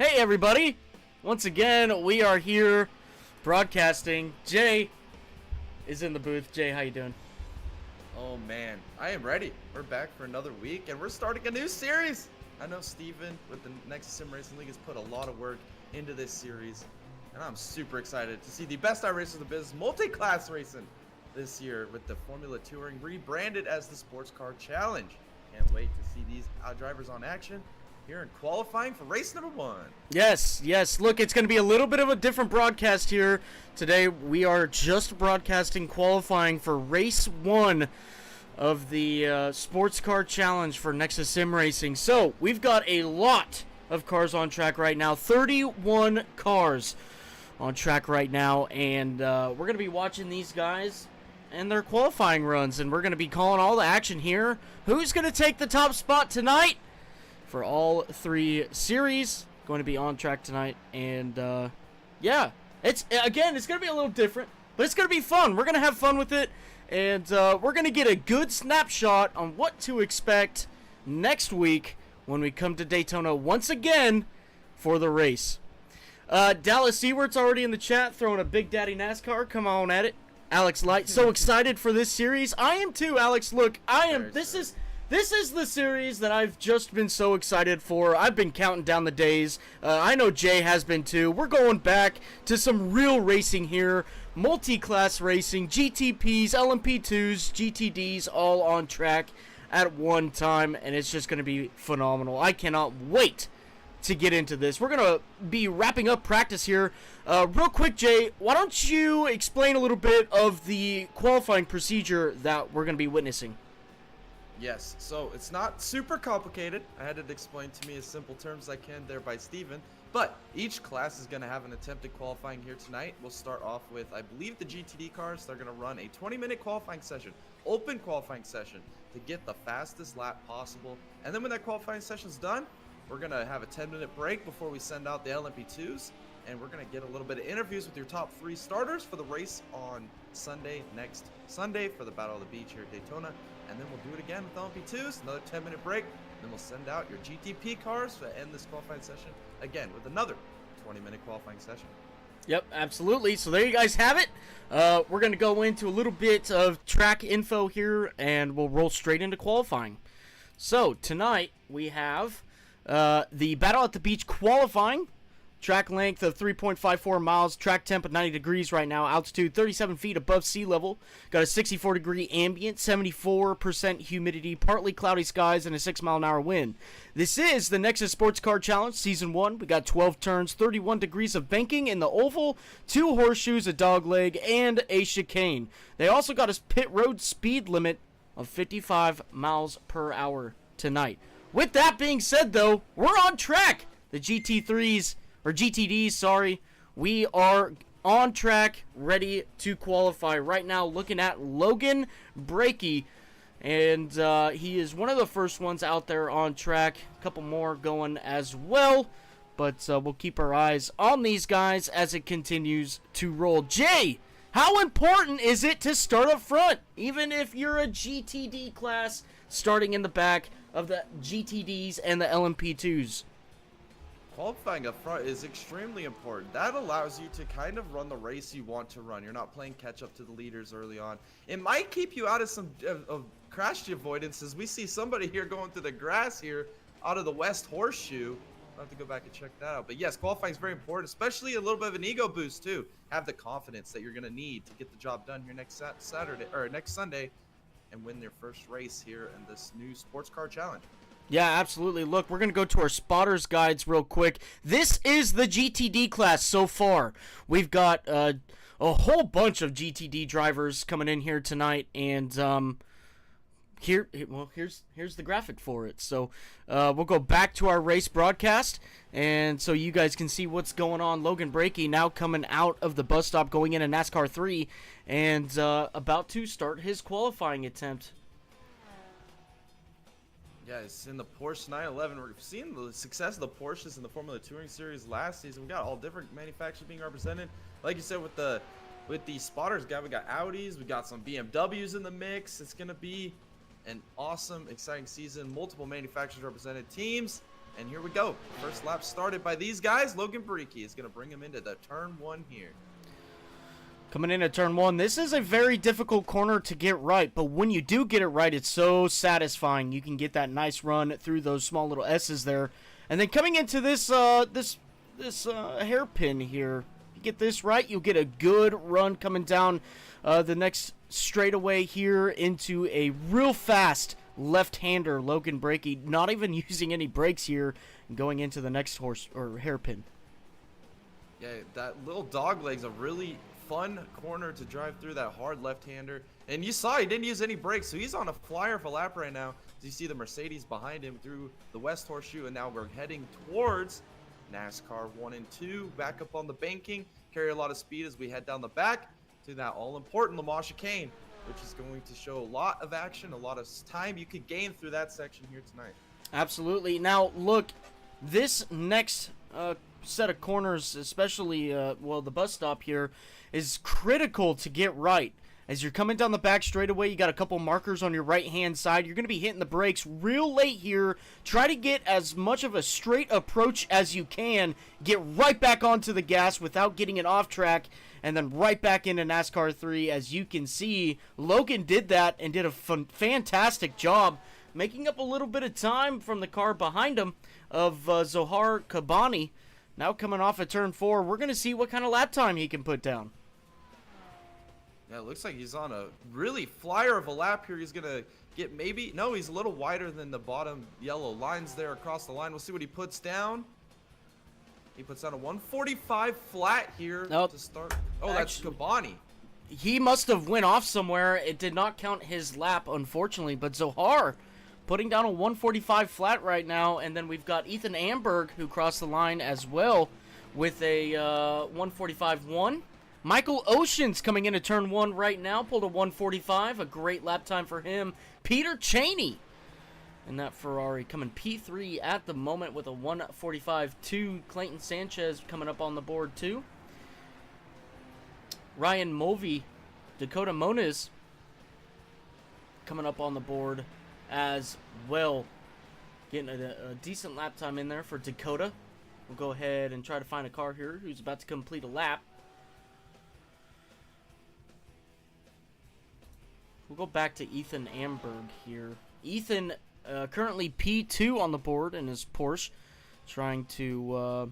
Hey everybody! Once again, we are here broadcasting. Jay is in the booth. Jay, how you doing? Oh man, I am ready. We're back for another week and we're starting a new series. I know Steven with the Nexus Sim Racing League has put a lot of work into this series, and I'm super excited to see the best iRacers in the business multi-class racing this year with the Formula Touring rebranded as the Sports Car Challenge. Can't wait to see these drivers on action here in qualifying for race number 1. Yes. Look, it's going to be a little bit of a different broadcast here. Today, we are just broadcasting qualifying for race 1 of the Sports Car Challenge for Nexus Sim Racing. So, we've got a lot of cars on track right now. 31 cars on track right now. And we're going to be watching these guys and their qualifying runs. And we're going to be calling all the action here. Who's going to take the top spot tonight for all 3 series? Going to be on track tonight. And, yeah. It's going to be a little different, but it's going to be fun. We're going to have fun with it. And we're going to get a good snapshot on what to expect next week when we come to Daytona once again for the race. Dallas Seawart's already in the chat throwing a Big Daddy NASCAR. Come on at it. Alex Light, so excited for this series. I am too, Alex. Look, This is the series that I've just been so excited for. I've been counting down the days. I know Jay has been too. We're going back to some real racing here. Multi-class racing, GTPs, LMP2s, GTDs, all on track at one time. And it's just going to be phenomenal. I cannot wait to get into this. We're going to be wrapping up practice here. Real quick, Jay, why don't you explain a little bit of the qualifying procedure that we're going to be witnessing? Yes, so it's not super complicated. I had it explained to me as simple terms as I can there by Steven. But each class is going to have an attempt at qualifying here tonight. We'll start off with, I believe, the GTD cars. They're going to run a 20-minute qualifying session, open qualifying session, to get the fastest lap possible. And then when that qualifying session's done, we're going to have a 10-minute break before we send out the LMP2s. And we're going to get a little bit of interviews with your top 3 starters for the race on Sunday, next Sunday, for the Battle of the Beach here at Daytona. And then we'll do it again with LMP2s, another 10-minute break. Then we'll send out your GTP cars to end this qualifying session again with another 20-minute qualifying session. Yep, absolutely. So there you guys have it. We're going to go into a little bit of track info here, and we'll roll straight into qualifying. So tonight we have the Battle at the Beach qualifying. Track length of 3.54 miles. Track temp of 90 degrees right now. Altitude 37 feet above sea level. Got a 64-degree ambient, 74% humidity, partly cloudy skies, and a 6-mile-an-hour wind. This is the Nexus Sports Car Challenge Season 1. We got 12 turns, 31 degrees of banking in the oval, 2 horseshoes, a dog leg, and a chicane. They also got a pit road speed limit of 55 miles per hour tonight. With that being said, though, we're on track. The GTDs, we are on track, ready to qualify. Right now, looking at Logan Brakey, and he is one of the first ones out there on track. A couple more going as well, but we'll keep our eyes on these guys as it continues to roll. Jay, how important is it to start up front, even if you're a GTD class, starting in the back of the GTDs and the LMP2s? Qualifying up front is extremely important. That allows you to kind of run the race you want to run. You're not playing catch up to the leaders early on. It might keep you out of some crash avoidance, as we see somebody here going through the grass here out of the West Horseshoe. I'll have to go back and check that out. But yes, qualifying is very important, especially a little bit of an ego boost too. Have the confidence that you're going to need to get the job done here next Saturday or next Sunday and win their first race here in this new Sports Car Challenge. Yeah, absolutely. Look, we're going to go to our spotters guides real quick. This is the GTD class so far. We've got a whole bunch of GTD drivers coming in here tonight, and here's the graphic for it. So we'll go back to our race broadcast, and so you guys can see what's going on. Logan Brakey now coming out of the bus stop, going into NASCAR 3, and about to start his qualifying attempt. Yeah, it's in the Porsche 911. We're seeing the success of the Porsches in the Formula Touring Series last season. We got all different manufacturers being represented. Like you said, with the spotters guy, we got Audis, we got some BMWs in the mix. It's gonna be an awesome, exciting season. Multiple manufacturers represented, teams And here we go. First lap started by these guys. Logan Baricki is going to bring him into the turn 1 here. Coming into turn 1, this is a very difficult corner to get right, but when you do get it right, it's so satisfying. You can get that nice run through those small little S's there. And then coming into this hairpin here, you get this right, you'll get a good run coming down the next straightaway here into a real fast left-hander, Logan Baricki, not even using any brakes here, and going into the next horse or hairpin. Yeah, that little dog leg's a really fun corner to drive through, that hard left-hander. And you saw he didn't use any brakes, so he's on a flyer for lap right now. So you see the Mercedes behind him through the West Horseshoe, and now we're heading towards NASCAR 1 and 2. Back up on the banking, carry a lot of speed as we head down the back to that all-important Le Mans chicane, which is going to show a lot of action, a lot of time you could gain through that section here tonight. Absolutely. Now, look, this next set of corners, especially, the bus stop here, is critical to get right. As you're coming down the back straightaway, you got a couple markers on your right-hand side. You're going to be hitting the brakes real late here. Try to get as much of a straight approach as you can. Get right back onto the gas without getting it off track, and then right back into NASCAR 3. As you can see, Logan did that and did a fantastic job, making up a little bit of time from the car behind him of Zohar Kabani. Now coming off of turn 4, we're going to see what kind of lap time he can put down. Yeah, it looks like he's on a really flyer of a lap here. He's going to get no, he's a little wider than the bottom yellow lines there across the line. We'll see what he puts down. He puts down a 145 flat here to start. Oh, that's Kabani. He must have went off somewhere. It did not count his lap, unfortunately, but Zohar putting down a 145 flat right now, and then we've got Ethan Amberg, who crossed the line as well with a 145-1. Michael Oceans coming into turn 1 right now, pulled a 145, a great lap time for him. Peter Cheney in that Ferrari coming P3 at the moment with a 145-2. Clayton Sanchez coming up on the board too. Ryan Mulvey, Dakota Moniz coming up on the board as well. Getting a decent lap time in there for Dakota. We'll go ahead and try to find a car here who's about to complete a lap. We'll go back to Ethan Amberg here. Ethan currently P2 on the board in his Porsche, trying to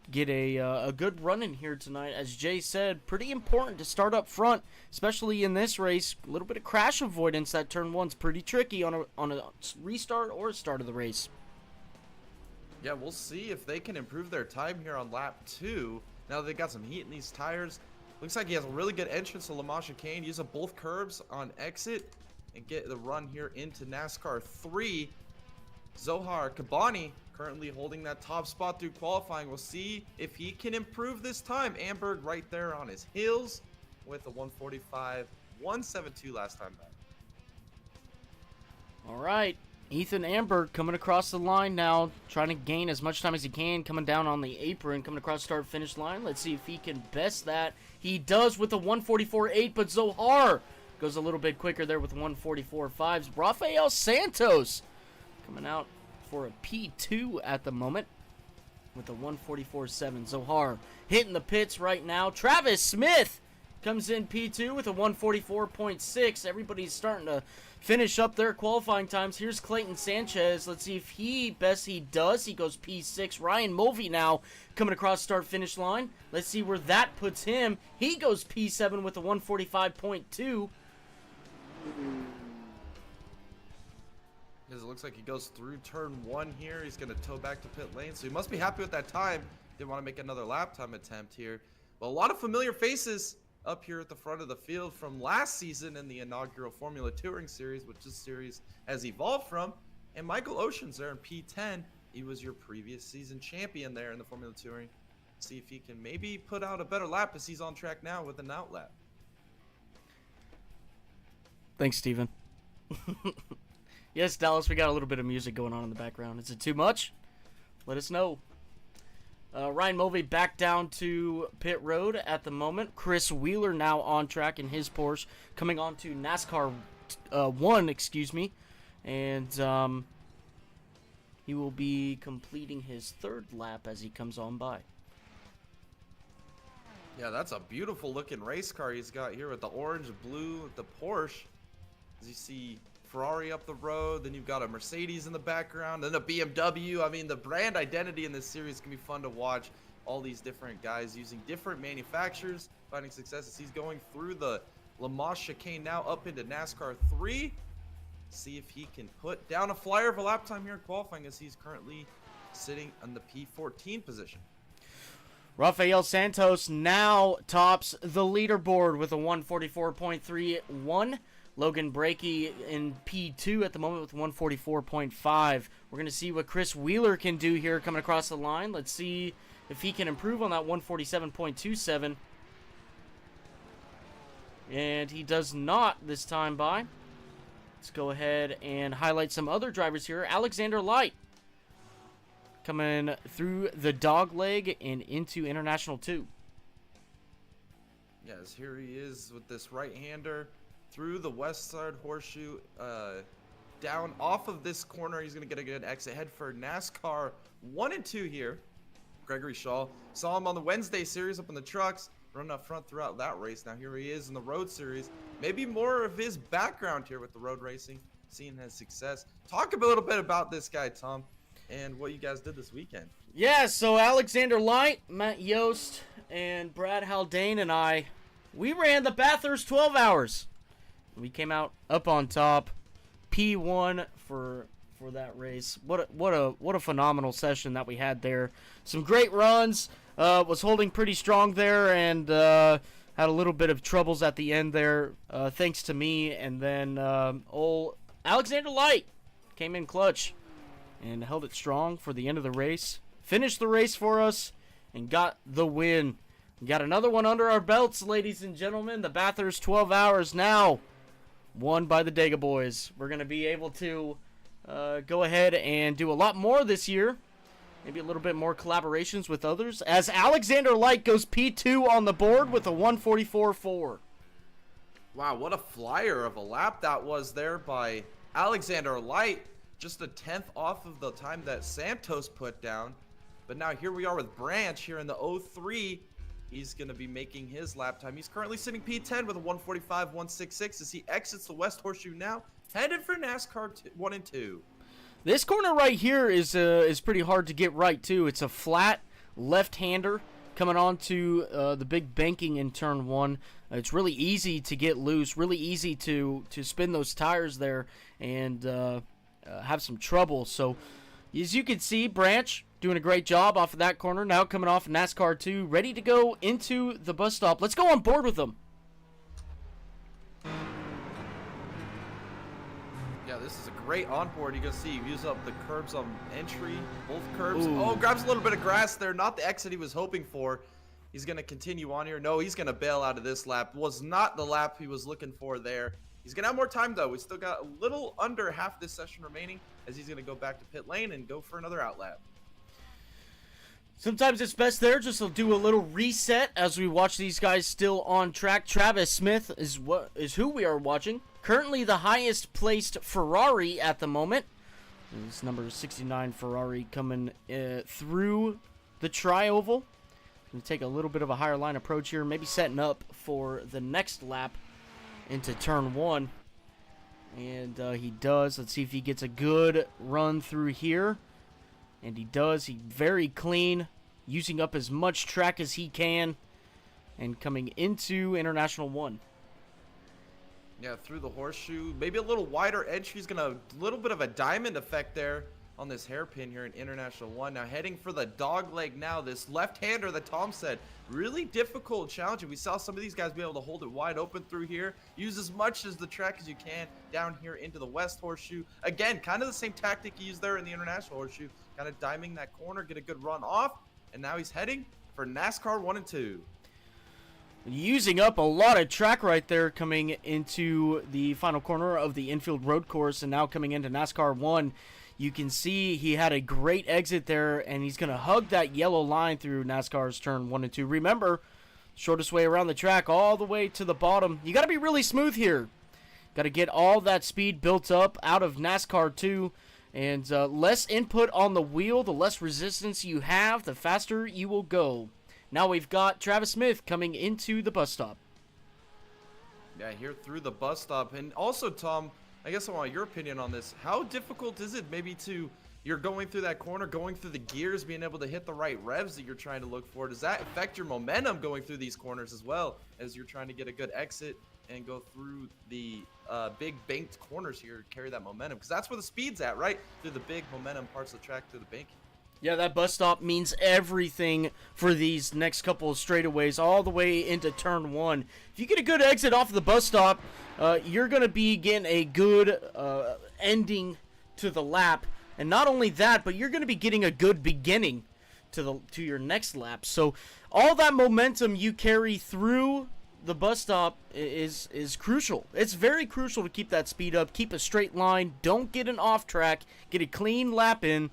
get a good run in here tonight. As Jay said, pretty important to start up front, especially in this race. A little bit of crash avoidance. That turn 1's pretty tricky on a restart or start of the race. Yeah, we'll see if they can improve their time here on lap 2. Now they got some heat in these tires. Looks like he has a really good entrance to Le Mans chicane. Use up both curbs on exit and get the run here into NASCAR 3. Zohar Kabani currently holding that top spot through qualifying. We'll see if he can improve this time. Amberg right there on his heels with a 145, 172 last time back. All right. Ethan Amberg coming across the line now, trying to gain as much time as he can, coming down on the apron, coming across the start-finish line. Let's see if he can best that. He does with a 144.8, but Zohar goes a little bit quicker there with 144.5s. Rafael Santos coming out for a P2 at the moment with a 144.7. Zohar hitting the pits right now. Travis Smith comes in P2 with a 144.6. Everybody's starting to finish up their qualifying times. Here's Clayton Sanchez. Let's see if he does. He goes P6. Ryan Mulvey now coming across start-finish line. Let's see where that puts him. He goes P7 with a 145.2. It looks like he goes through turn 1 here. He's going to tow back to pit lane, so he must be happy with that time. Didn't want to make another lap time attempt here. Well, a lot of familiar faces up here at the front of the field from last season in the inaugural Formula Touring Series, which this series has evolved from. And Michael Oceans there in P10. He was your previous season champion there in the Formula Touring. See if he can maybe put out a better lap as he's on track now with an out lap. Thanks, Steven. Yes, Dallas, we got a little bit of music going on in the background. Is it too much? Let us know. Ryan Mulvey back down to pit road at the moment. Chris Wheeler now on track in his Porsche, coming on to NASCAR 1, excuse me. And He will be completing his third lap as he comes on by. Yeah, that's a beautiful looking race car he's got here with the orange, blue, the Porsche. As you see Ferrari up the road, then you've got a Mercedes in the background, then a BMW. I mean, the brand identity in this series can be fun to watch. All these different guys using different manufacturers, finding success as he's going through the Le Mans chicane now up into NASCAR 3. See if he can put down a flyer of a lap time here in qualifying, as he's currently sitting on the P14 position. Rafael Santos now tops the leaderboard with a 144.31. Logan Brakey in P2 at the moment with 144.5. We're going to see what Chris Wheeler can do here coming across the line. Let's see if he can improve on that 147.27. And he does not this time by. Let's go ahead and highlight some other drivers here. Alexander Light coming through the dog leg and into International 2. Yes, here he is with this right-hander through the west side horseshoe, down off of this corner. He's going to get a good exit. Head for NASCAR 1 and 2 here. Gregory Shaw. Saw him on the Wednesday series up in the trucks, running up front throughout that race. Now here he is in the road series. Maybe more of his background here with the road racing, seeing his success. Talk a little bit about this guy, Tom, and what you guys did this weekend. Yeah, so Alexander Light, Matt Yost, and Brad Haldane and I, we ran the Bathurst 12 hours. We came out up on top, P1 for that race. What a phenomenal session that we had there. Some great runs. Was holding pretty strong there, and had a little bit of troubles at the end there, thanks to me. And then old Alexander Light came in clutch and held it strong for the end of the race. Finished the race for us and got the win. We got another one under our belts, ladies and gentlemen. The Bathurst 12 hours now won by the Dega boys. We're going to be able to go ahead and do a lot more this year. Maybe a little bit more collaborations with others, as Alexander Light goes P2 on the board with a 144.4. Wow, what a flyer of a lap that was there by Alexander Light. Just a 10th off of the time that Santos put down. But now here we are with Branch here in the 03. He's going to be making his lap time. He's currently sitting P10 with a 145.166 as he exits the West Horseshoe now, headed for NASCAR 1 and 2. This corner right here is pretty hard to get right, too. It's a flat left-hander coming onto the big banking in turn 1. It's really easy to get loose, really easy to spin those tires there and have some trouble. So, as you can see, Branch doing a great job off of that corner. Now coming off NASCAR 2, ready to go into the bus stop. Let's go on board with them. Yeah, this is a great onboard. You can see he used up the curbs on entry, both curbs. Ooh. Oh, grabs a little bit of grass there. Not the exit he was hoping for. He's going to continue on here. No, he's going to bail out of this lap. Was not the lap he was looking for there. He's going to have more time, though. We still got a little under half this session remaining, as he's going to go back to pit lane and go for another out lap. Sometimes it's best there just to do a little reset as we watch these guys still on track. Travis Smith is who we are watching. Currently the highest placed Ferrari at the moment. This number 69 Ferrari coming through the tri-oval. Going to take a little bit of a higher line approach here, maybe setting up for the next lap into turn 1. And he does. Let's see if he gets a good run through here. And he does. He's very clean, using up as much track as he can, and coming into International 1. Yeah, through the horseshoe. Maybe a little wider entry. He's going to a little bit of a diamond effect there on this hairpin here in International 1. Now heading for the dog leg now. This left-hander that Tom said, really difficult challenge. We saw some of these guys be able to hold it wide open through here. Use as much as the track as you can down here into the West Horseshoe. Again, kind of the same tactic he used there in the International Horseshoe. Kind of diming that corner, get a good run off. And now he's heading for NASCAR 1 and 2. Using up a lot of track right there coming into the final corner of the infield road course, and now coming into NASCAR 1. You can see he had a great exit there, and he's going to hug that yellow line through NASCAR's turn 1 and 2. Remember, shortest way around the track all the way to the bottom. You got to be really smooth here. Got to get all that speed built up out of NASCAR 2 And less input on the wheel, the less resistance you have, the faster you will go. Now we've got Travis Smith coming into the bus stop. Yeah, here through the bus stop. And also, Tom, I guess I want your opinion on this. How difficult is it maybe you're going through that corner, going through the gears, being able to hit the right revs that you're trying to look for? Does that affect your momentum going through these corners as well as you're trying to get a good exit and go through the big banked corners here, carry that momentum? Because that's where the speed's at, right? Through the big momentum parts of the track, through the banking. Yeah, that bus stop means everything for these next couple of straightaways all the way into turn 1. If you get a good exit off of the bus stop, you're going to be getting a good ending to the lap. And not only that, but you're going to be getting a good beginning to your next lap. So all that momentum you carry through the bus stop is crucial. It's very crucial to keep that speed up, keep a straight line, don't get an off track, get a clean lap in,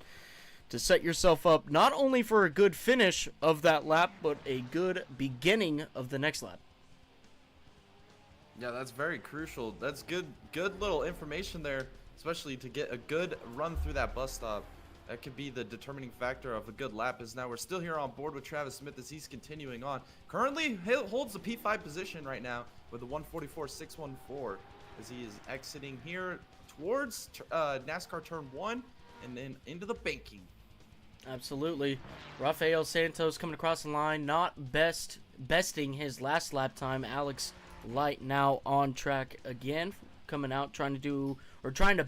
to set yourself up not only for a good finish of that lap, but a good beginning of the next lap. Yeah, that's very crucial. That's good little information there, especially to get a good run through that bus stop. That could be the determining factor of a good lap. As now we're still here on board with Travis Smith as he's continuing on. Currently holds the P5 position right now with the 144.614 as he is exiting here towards NASCAR turn 1 and then into the banking. Absolutely. Rafael Santos coming across the line, not besting his last lap time. Alex Light now on track again, coming out trying to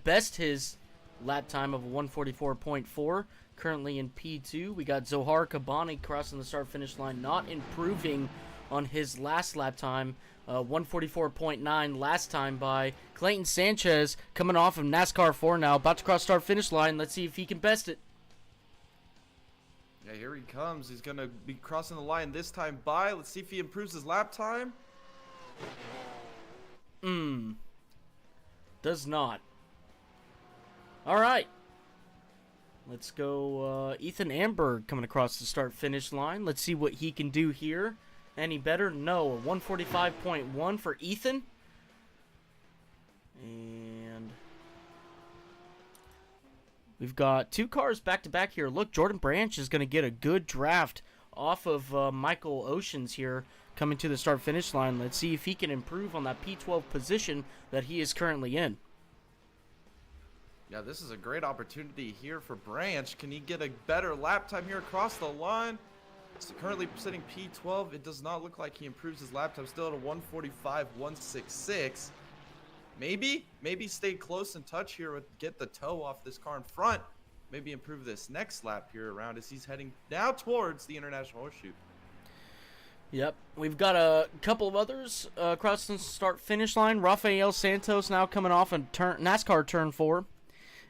best his lap time of 144.4. Currently in P2. We got Zohar Kabani crossing the start finish line, not improving on his last lap time. 144.9 last time by Clayton Sanchez, coming off of NASCAR 4 now, about to cross start finish line. Let's see if he can best it. Yeah, here he comes. He's going to be crossing the line this time by. Let's see if he improves his lap time. Does not. All right. Let's go Ethan Amberg coming across the start finish line. Let's see what he can do here. Any better? No. 145.1 for Ethan. And we've got two cars back to back here. Look, Jordan Branch is going to get a good draft off of Michael Oceans here coming to the start finish line. Let's see if he can improve on that P12 position that he is currently in. Yeah, this is a great opportunity here for Branch. Can he get a better lap time here across the line? So currently sitting P12. It does not look like he improves his lap time. Still at a 145.166. Maybe stay close and touch here with get the toe off this car in front. Maybe improve this next lap here around as he's heading now towards the International Horseshoe. Yep, we've got a couple of others across the start finish line. Rafael Santos now coming off in NASCAR turn 4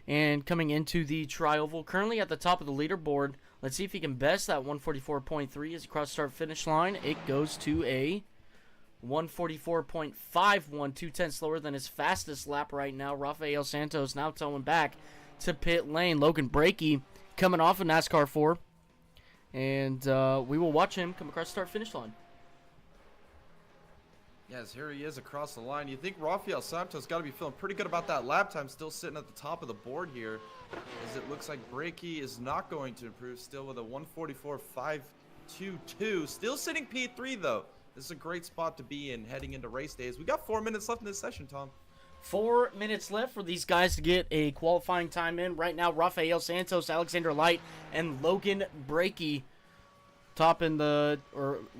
and coming into the tri-oval, currently at the top of the leaderboard. Let's see if he can best that 144.3 as he crosses start finish line. It goes to a 144.51, 2/10 slower than his fastest lap right now. Rafael Santos now towing back to pit lane. Logan Brakey coming off of NASCAR 4. And we will watch him come across the start finish line. Yes, here he is across the line. You think Rafael Santos got to be feeling pretty good about that lap time, still sitting at the top of the board here, as it looks like Brakey is not going to improve, still with a 144.522. Still sitting P3 though. This is a great spot to be in heading into race days. We got 4 minutes left in this session, Tom. 4 minutes left for these guys to get a qualifying time in. Right now, Rafael Santos, Alexander Light, and Logan Brakey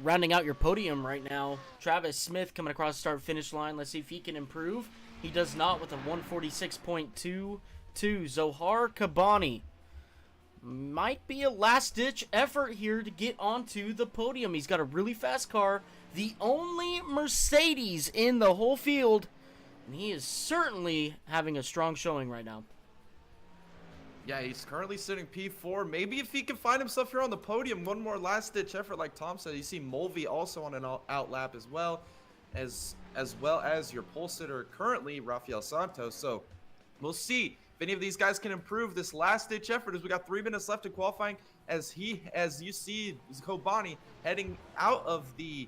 rounding out your podium right now. Travis Smith coming across the start finish line. Let's see if he can improve. He does not with a 146.22. Zohar Kabani might be a last-ditch effort here to get onto the podium. He's got a really fast car, the only Mercedes in the whole field, and he is certainly having a strong showing right now. Yeah, he's currently sitting P4. Maybe if he can find himself here on the podium, one more last-ditch effort like Tom said. You see Mulvey also on an out lap as well as your pole sitter currently, Rafael Santos. So we'll see if any of these guys can improve this last-ditch effort as we got 3 minutes left in qualifying as you see Kobani heading out of the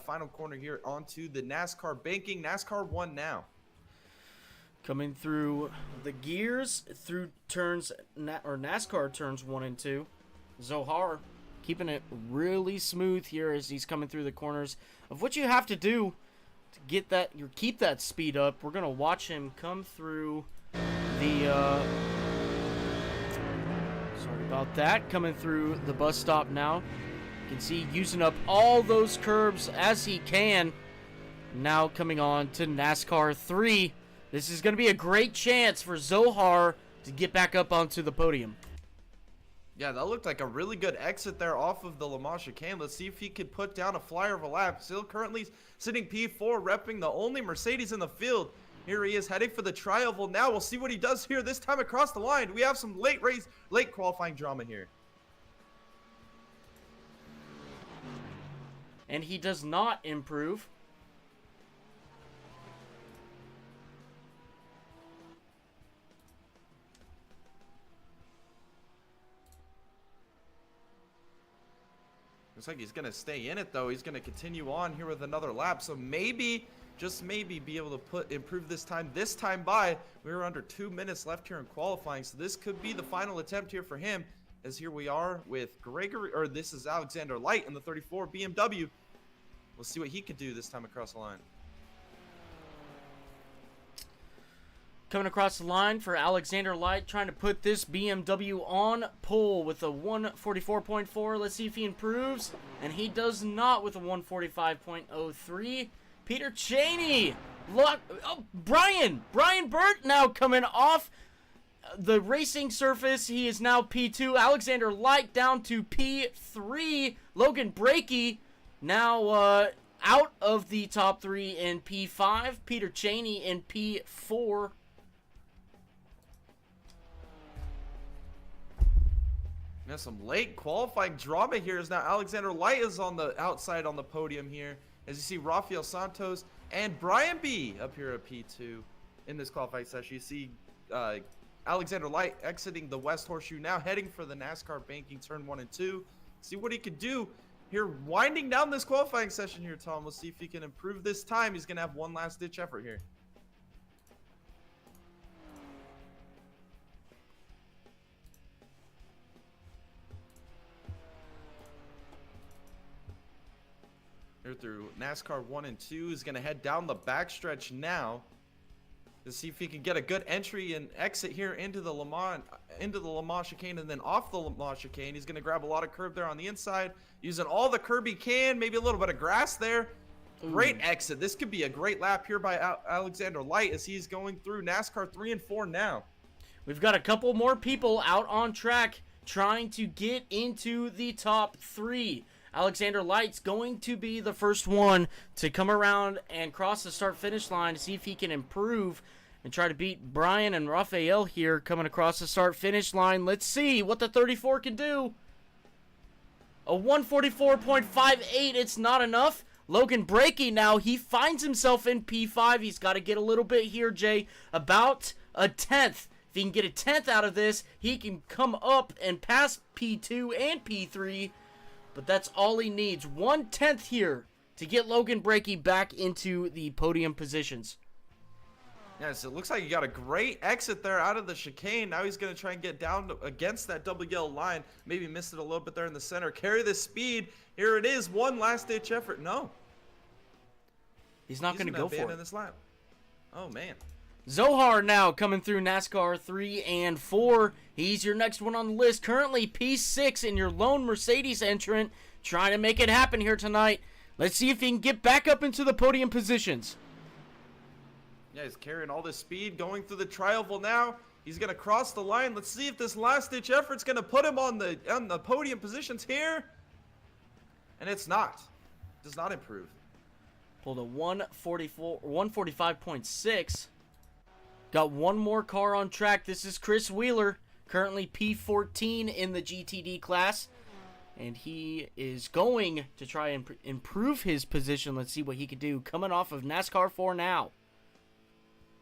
final corner here onto the NASCAR banking. NASCAR 1 now. Coming through the gears, through turns, or NASCAR turns 1 and 2. Zohar keeping it really smooth here as he's coming through the corners of what you have to do to get that, keep that speed up. We're going to watch him come through the, sorry about that, coming through the bus stop now. You can see using up all those curbs as he can. Now coming on to NASCAR 3. This is going to be a great chance for Zohar to get back up onto the podium. Yeah, that looked like a really good exit there off of the Le Mans chicane. Let's see if he could put down a flyer of a lap. Still currently sitting P4, repping the only Mercedes in the field. Here he is heading for the tri-oval now. We'll see what he does here this time across the line. We have some late qualifying drama here. And he does not improve. Looks like he's going to stay in it, though. He's going to continue on here with another lap. So maybe, just maybe, be able to improve this time by. We were under 2 minutes left here in qualifying. So this could be the final attempt here for him. As here we are with Gregory, or this is Alexander Light in the 34 BMW. We'll see what he could do this time across the line. Coming across the line for Alexander Light, trying to put this BMW on pole with a 144.4. Let's see if he improves. And he does not with a 145.03. Peter Cheney. Brian Burt now coming off the racing surface. He is now P2. Alexander Light down to P3. Logan Brakey now out of the top 3 in P5. Peter Cheney in P4. Now some late qualifying drama here as now Alexander Light is on the outside on the podium here. As you see Rafael Santos and Brian B up here at P2 in this qualifying session. You see Alexander Light exiting the West Horseshoe, now heading for the NASCAR banking turn 1 and 2. See what he could do here, winding down this qualifying session here, Tom. We'll see if he can improve this time. He's going to have one last ditch effort here. Here through NASCAR 1 and 2. He's going to head down the backstretch now to see if he can get a good entry and exit here into the Le Mans chicane, and then off the Le Mans chicane. He's going to grab a lot of curb there on the inside, using all the curb he can, maybe a little bit of grass there. Ooh. Great exit. This could be a great lap here by Alexander Light as he's going through NASCAR 3 and 4 now. We've got a couple more people out on track trying to get into the top 3. Alexander Light's going to be the first one to come around and cross the start-finish line to see if he can improve and try to beat Brian and Rafael here coming across the start-finish line. Let's see what the 34 can do. A 144.58, it's not enough. Logan Brakey now, he finds himself in P5. He's got to get a little bit here, Jay, about a 10th. If he can get a 10th out of this, he can come up and pass P2 and P3. But that's all he needs. 1/10 here to get Logan Brakey back into the podium positions. Yes, it looks like he got a great exit there out of the chicane. Now he's going to try and get down against that double yellow line. Maybe missed it a little bit there in the center. Carry the speed. Here it is. One last-ditch effort. No. He's not going to go for it. This lap. Oh, man. Zohar now coming through NASCAR 3 and 4. He's your next one on the list. Currently P6 in your lone Mercedes entrant. Trying to make it happen here tonight. Let's see if he can get back up into the podium positions. Yeah, he's carrying all this speed going through the tri-oval now. He's going to cross the line. Let's see if this last-ditch effort's going to put him on the podium positions here. And it's not. It does not improve. Pulled a 145.6. Got one more car on track. This is Chris Wheeler, currently P14 in the GTD class. And he is going to try and improve his position. Let's see what he can do. Coming off of NASCAR 4 now.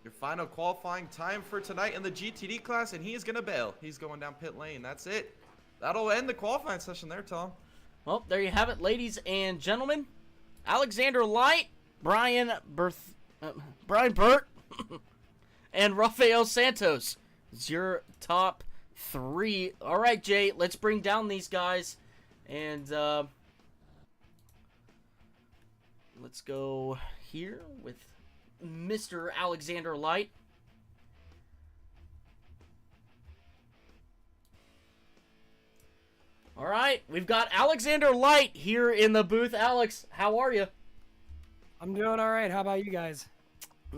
Your final qualifying time for tonight in the GTD class, and he's going to bail. He's going down pit lane. That's it. That'll end the qualifying session there, Tom. Well, there you have it, ladies and gentlemen. Alexander Light, Brian Burt, and Rafael Santos. It's your top 3. All right, Jay, let's bring down these guys. And let's go here with Mr. Alexander Light. All right, we've got Alexander Light here in the booth. Alex, how are you? I'm doing all right. How about you guys?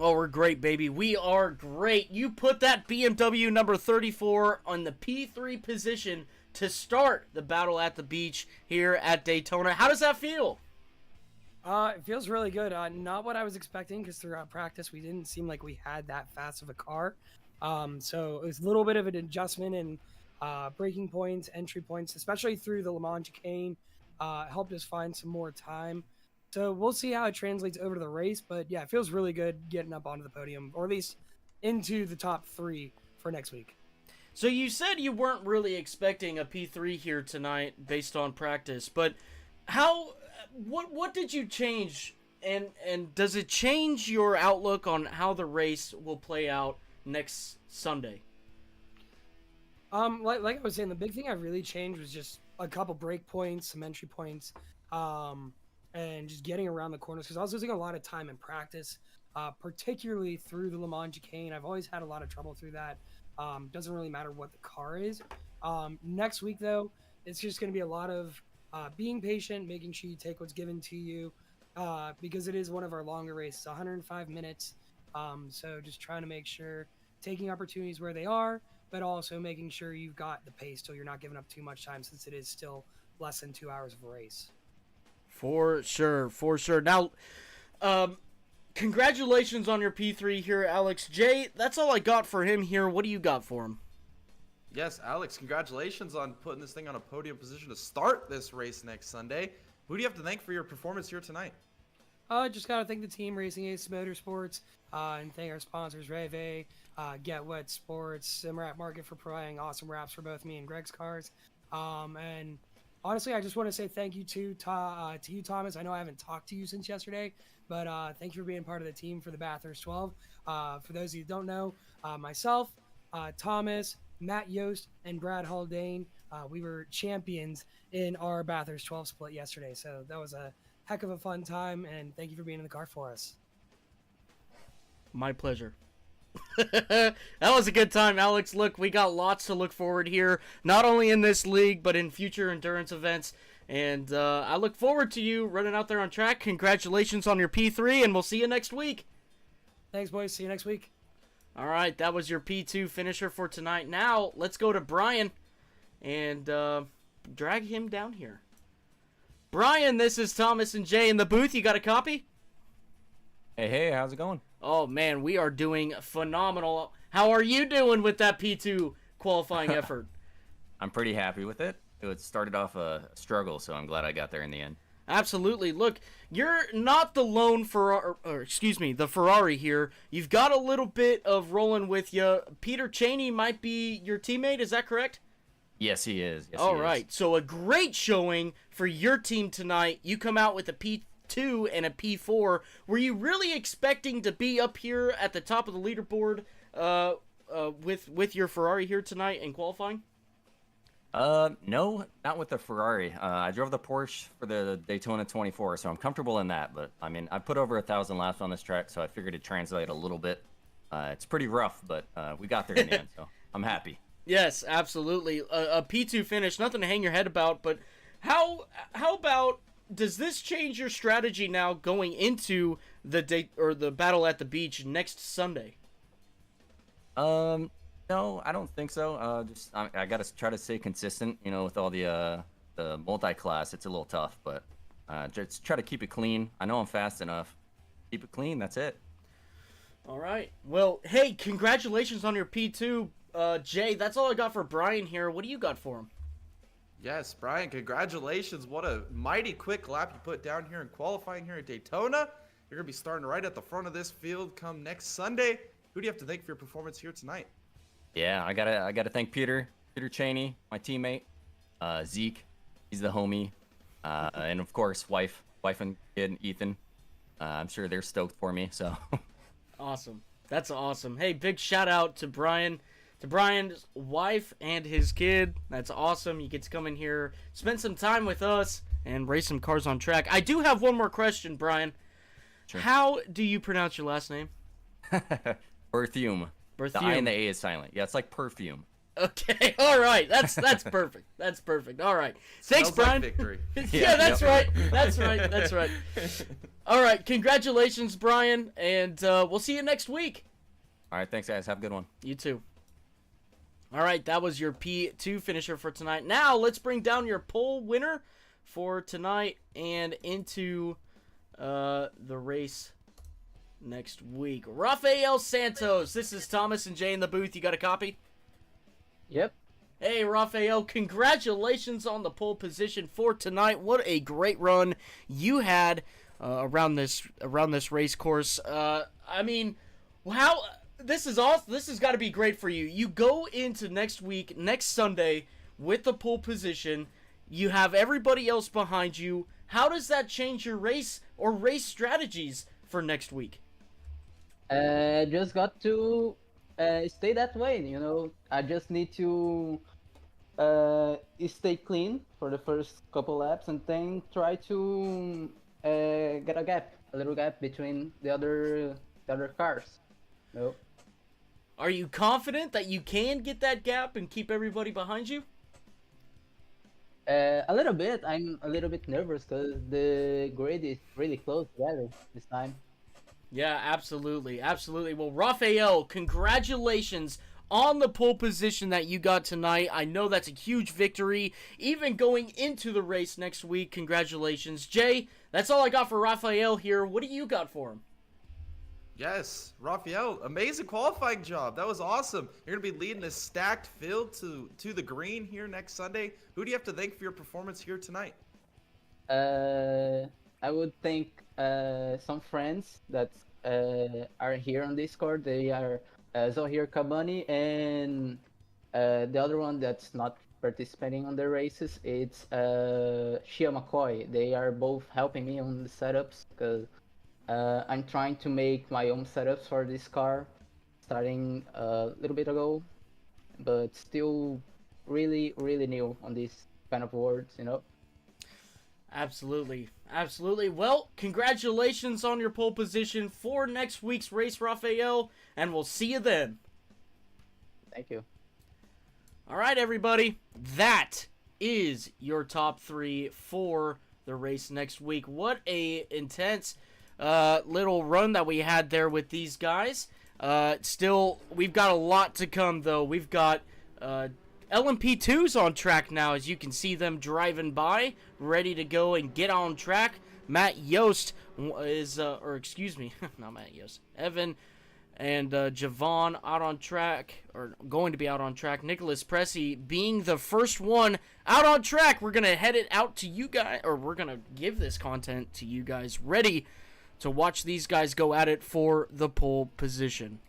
Oh, we're great, baby. We are great. You put that BMW number 34 on the P3 position to start the battle at the beach here at Daytona. How does that feel? It feels really good. Not what I was expecting, because throughout practice we didn't seem like we had that fast of a car. So it was a little bit of an adjustment in braking points, entry points, especially through the Le Mans chicane. Helped us find some more time. So we'll see how it translates over to the race. But yeah, it feels really good getting up onto the podium, or at least into the top 3 for next week. So you said you weren't really expecting a P3 here tonight based on practice, but what did you change, and does it change your outlook on how the race will play out next Sunday? Like I was saying, the big thing I really changed was just a couple brake points, some entry points, and just getting around the corners, because I was losing a lot of time in practice, particularly through the Le Mans chicane. I've always had a lot of trouble through that. Doesn't really matter what the car is. Next week, though, it's just going to be a lot of being patient, making sure you take what's given to you, because it is one of our longer races, 105 minutes. So just trying to make sure, taking opportunities where they are, but also making sure you've got the pace so you're not giving up too much time, since it is still less than 2 hours of a race. For sure, for sure. Now, congratulations on your P3 here, Alex. Jay, that's all I got for him here. What do you got for him? Yes, Alex, congratulations on putting this thing on a podium position to start this race next Sunday. Who do you have to thank for your performance here tonight? Just got to thank the team, Racing Ace Motorsports, and thank our sponsors, Reve, Get Wet Sports, Simrat Market, for providing awesome wraps for both me and Greg's cars. And honestly, I just want to say thank you to you, Thomas. I know I haven't talked to you since yesterday, but thank you for being part of the team for the Bathurst 12. For those of you who don't know, myself, Thomas, Matt Yost, and Brad Haldane, we were champions in our Bathurst 12 split yesterday. So that was a heck of a fun time, and thank you for being in the car for us. My pleasure. That was a good time, Alex. Look, we got lots to look forward here, not only in this league, but in future endurance events. And I look forward to you running out there on track. Congratulations on your P3, and we'll see you next week. Thanks, boys. See you next week. All right, that was your P2 finisher for tonight. Now, let's go to Brian and drag him down here. Brian, this is Thomas and Jay in the booth. You got a copy? Hey, how's it going? Oh, man, we are doing phenomenal. How are you doing with that P2 qualifying effort? I'm pretty happy with it. It started off a struggle, so I'm glad I got there in the end. Absolutely. Look, you're not the lone the Ferrari here. You've got a little bit of rolling with you. Peter Cheney might be your teammate. Is that correct? Yes, he is. Yes, All right. So a great showing for your team tonight. You come out with a P2 and a P4. Were you really expecting to be up here at the top of the leaderboard with your Ferrari here tonight in qualifying? No, not with the Ferrari. I drove the Porsche for the Daytona 24, so I'm comfortable in that. But, I mean, I put over 1,000 laps on this track, so I figured it'd translate a little bit. It's pretty rough, but we got there in the end, so I'm happy. Yes, absolutely. A P2 finish, nothing to hang your head about, but how about, does this change your strategy now going into the battle at the beach next Sunday? No, I don't think so. I got to try to stay consistent, with all the multi-class. It's a little tough, but just try to keep it clean. I know I'm fast enough. Keep it clean, that's it. All right. Well, hey, congratulations on your P2. Jay, that's all I got for Brian here. What do you got for him? Yes, Brian, congratulations. What a mighty quick lap you put down here in qualifying here at Daytona. You're going to be starting right at the front of this field come next Sunday. Who do you have to thank for your performance here tonight? Yeah, I gotta thank Peter Cheney, my teammate, Zeke, he's the homie, and of course wife and kid Ethan. I'm sure they're stoked for me. So awesome. That's awesome. Hey, big shout out to Brian, to Brian's wife and his kid. That's awesome. You get to come in here, spend some time with us, and race some cars on track. I do have one more question, Brian. Sure. How do you pronounce your last name? Berthium. The I and the A is silent. Yeah, it's like perfume. Okay, all right. That's perfect. That's perfect. All right. Thanks, Smells like Brian. victory. Yeah, that's right. That's right. That's right. All right. Congratulations, Brian, and we'll see you next week. All right, thanks, guys. Have a good one. You too. All right, that was your P2 finisher for tonight. Now let's bring down your pole winner for tonight and into the race next week. Rafael Santos. This is Thomas and Jay in the booth. You got a copy? Yep. Hey, Rafael, congratulations on the pole position for tonight. What a great run you had around this race course. I mean, how this is awesome. This has got to be great for you. You go into next week, next Sunday, with the pole position. You have everybody else behind you. How does that change your race or race strategies for next week? Just got to stay that way. You know, I just need to stay clean for the first couple laps, and then try to get a little gap between the other cars. No. Are you confident that you can get that gap and keep everybody behind you? A little bit. I'm a little bit nervous because the grid is really close together this time. Yeah, absolutely. Absolutely. Well, Rafael, congratulations on the pole position that you got tonight. I know that's a huge victory. Even going into the race next week, congratulations. Jay, that's all I got for Rafael here. What do you got for him? Yes, Rafael, amazing qualifying job. That was awesome. You're going to be leading a stacked field to the green here next Sunday. Who do you have to thank for your performance here tonight? I would thank some friends that are here on Discord. They are Zohir Kabani, and the other one that's not participating on the races, it's Shia McCoy. They are both helping me on the setups because I'm trying to make my own setups for this car, starting a little bit ago, but still really new on these kind of words, you know. Absolutely. Absolutely. Well, congratulations on your pole position for next week's race, Rafael, and we'll see you then. Thank you. All right, everybody. That is your top 3 for the race next week. What a intense little run that we had there with these guys. Still, we've got a lot to come, though. We've got LMP2s on track now, as you can see them driving by, ready to go and get on track. Matt Yost is, or excuse me, not Matt Yost, Evan and Javon out on track, or going to be out on track. Nicholas Pressey being the first one out on track. We're going to head it out to you guys, or we're going to give this content to you guys, ready to watch these guys go at it for the pole position.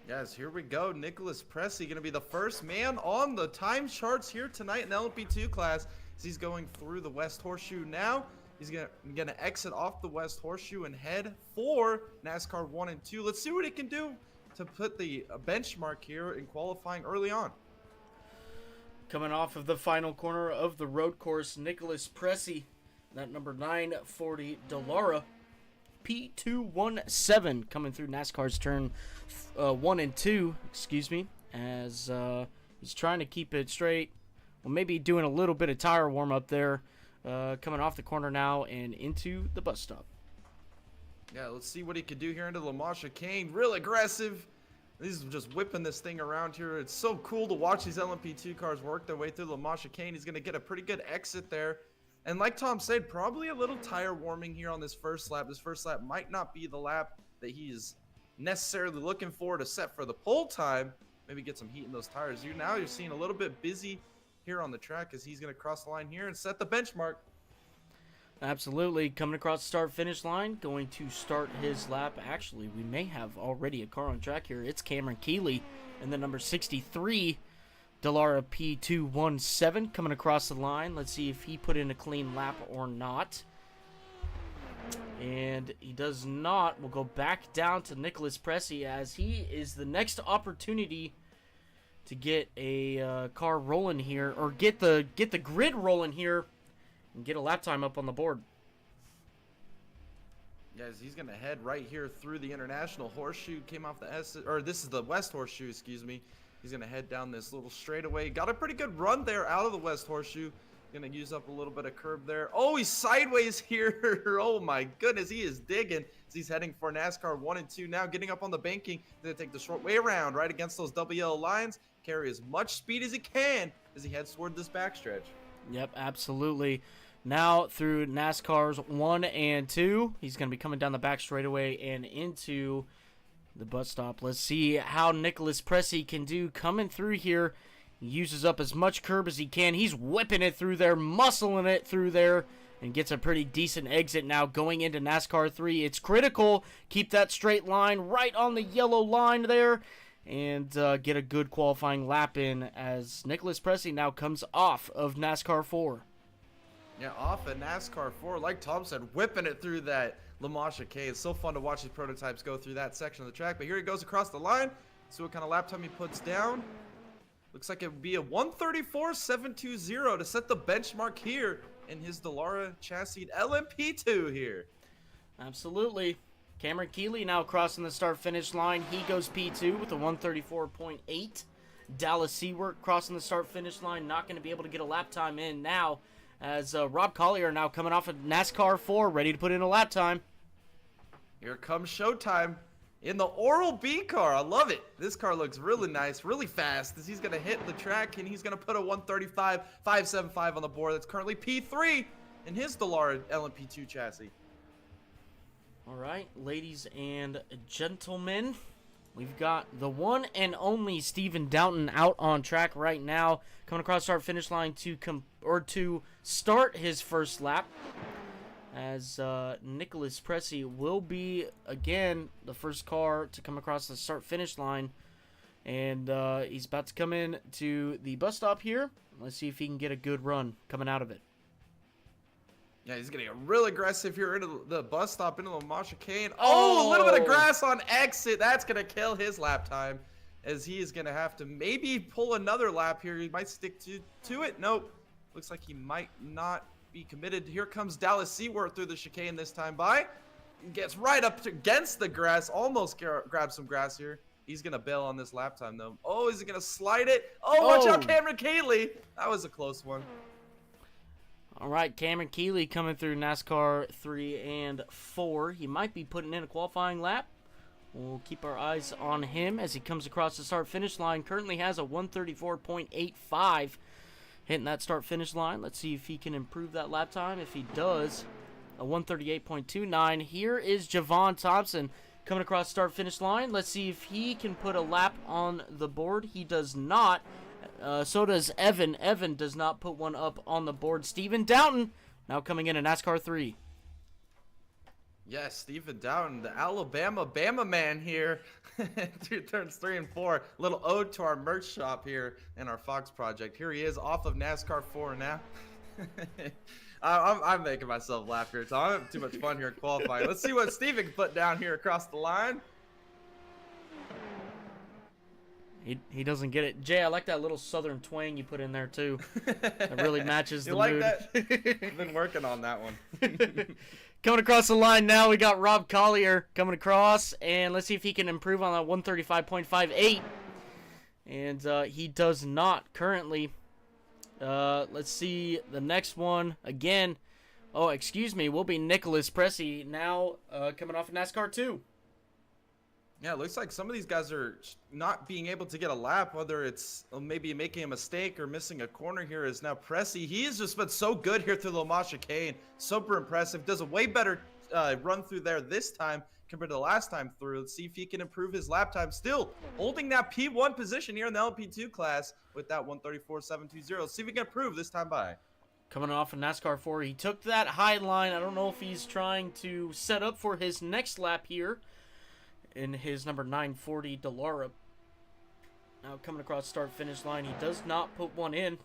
Yes, here we go. Nicholas Pressey going to be the first man on the time charts here tonight in the LMP2 class. As he's going through the West Horseshoe now. He's gonna exit off the West Horseshoe and head for NASCAR 1 and 2. Let's see what he can do to put the benchmark here in qualifying early on. Coming off of the final corner of the road course, Nicholas Pressey, that number 940 Dallara, P217, coming through NASCAR's turn 1 and 2, excuse me, as he's trying to keep it straight. Well, maybe doing a little bit of tire warm up there, coming off the corner now and into the bus stop. Yeah, let's see what he can do here into Lamar Chicane. Real aggressive. He's just whipping this thing around here. It's so cool to watch these LMP2 cars work their way through Lamar Chicane. He's going to get a pretty good exit there. And like Tom said, probably a little tire warming here on this first lap. This first lap might not be the lap that he's necessarily looking for to set for the pole time. Maybe get some heat in those tires. Now you're seeing a little bit busy here on the track as he's going to cross the line here and set the benchmark. Absolutely. Coming across the start-finish line, going to start his lap. Actually, we may have already a car on track here. It's Cameron Keeley and the number 63 Dallara P217 coming across the line. Let's see if he put in a clean lap or not. And he does not. We'll go back down to Nicholas Pressey as he is the next opportunity to get a car rolling here, or get the grid rolling here, and get a lap time up on the board. Yes, he's gonna head right here through the International Horseshoe. Came off the this is the West Horseshoe, excuse me. He's gonna head down this little straightaway. Got a pretty good run there out of the West Horseshoe. Gonna use up a little bit of curb there. Oh, he's sideways here. Oh my goodness, he is digging as he's heading for NASCAR 1 and 2 now. Getting up on the banking. Gonna take the short way around right against those double yellow lines. Carry as much speed as he can as he heads toward this backstretch. Yep, absolutely. Now through NASCAR's 1 and 2, he's going to be coming down the back straightaway and into the bus stop. Let's see how Nicholas Pressey can do coming through here. He uses up as much curb as he can. He's whipping it through there, muscling it through there, and gets a pretty decent exit now going into NASCAR 3. It's critical. Keep that straight line right on the yellow line there, and get a good qualifying lap in as Nicholas Pressey now comes off of NASCAR 4. Yeah, off at NASCAR 4, like Tom said, whipping it through that Le Mans chicane. It's so fun to watch these prototypes go through that section of the track. But here he goes across the line. See what kind of lap time he puts down. Looks like it would be a 1:34.720 to set the benchmark here in his Dallara chassis LMP2 here. Absolutely. Cameron Keeley now crossing the start-finish line. He goes P2 with a 1:34.8. Dallas Seward crossing the start-finish line. Not going to be able to get a lap time in now, as Rob Collier now coming off of NASCAR 4, ready to put in a lap time. Here comes showtime in the Oral B car. I love it. This car looks really nice, really fast, as he's going to hit the track, and he's going to put a 1:35.575 on the board. That's currently P3 in his Dallara LMP2 chassis. All right, ladies and gentlemen, we've got the one and only Stephen Downton out on track right now, coming across start-finish line to start his first lap, as Nicholas Pressey will be, again, the first car to come across the start-finish line, and he's about to come in to the bus stop here. Let's see if he can get a good run coming out of it. Yeah, he's getting real aggressive here into the bus stop, into the Le Mans chicane. Oh, a little bit of grass on exit. That's going to kill his lap time, as he is going to have to maybe pull another lap here. He might stick to it. Nope. Looks like he might not be committed. Here comes Dallas Seward through the chicane this time by. Gets right up against the grass. Almost grabs some grass here. He's going to bail on this lap time, though. Oh, is he going to slide it? Oh, watch out, Cameron Keeley. That was a close one. All right, Cameron Keeley coming through NASCAR 3 and 4. He might be putting in a qualifying lap. We'll keep our eyes on him as he comes across the start-finish line. Currently has a 1:34.85 hitting that start-finish line. Let's see if he can improve that lap time. If he does, a 1:38.29. Here is Javon Thompson coming across the start-finish line. Let's see if he can put a lap on the board. He does not. So does Evan. Evan does not put one up on the board. Stephen Downton now coming in NASCAR 3. Yes, Stephen Downton, the Alabama Bama man here. Turns 3 and 4. Little ode to our merch shop here in our Fox project. Here he is off of NASCAR 4 now. I'm making myself laugh here, so I'm having too much fun here qualifying. Let's see what Stephen can put down here across the line. He doesn't get it. Jay, I like that little southern twang you put in there, too. It really matches the like mood. That? I've been working on that one. Coming across the line now, we got Rob Collier coming across, and let's see if he can improve on that 1:35.58. And he does not currently. Let's see the next one again. Oh, excuse me, will be Nicholas Pressey now coming off of NASCAR 2. Yeah, it looks like some of these guys are not being able to get a lap, whether it's maybe making a mistake or missing a corner here. Is now Pressey. He has just been so good here through the Le Mans chicane. Super impressive. Does a way better run through there this time compared to the last time through. Let's see if he can improve his lap time. Still holding that P1 position here in the LP2 class with that 1:34.720. Let's see if he can improve this time by. Coming off of NASCAR 4, he took that high line. I don't know if he's trying to set up for his next lap here in his number 940 Dallara. Now coming across start-finish line, he does not put one in.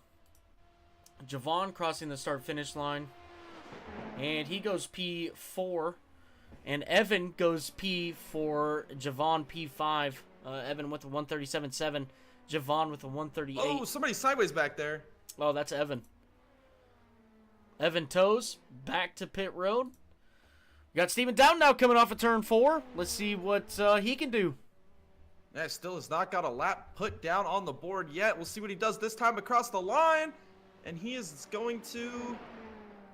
Javon crossing the start-finish line. and he goes P4. And Evan goes P for Javon P5. Evan with a 137.7. Javon with a 138. Oh, somebody's sideways back there. Oh, that's Evan. Evan toes back to pit road. We got Steven Down now coming off of turn 4. Let's see what he can do. Yeah, still has not got a lap put down on the board yet. We'll see what he does this time across the line. And he is going to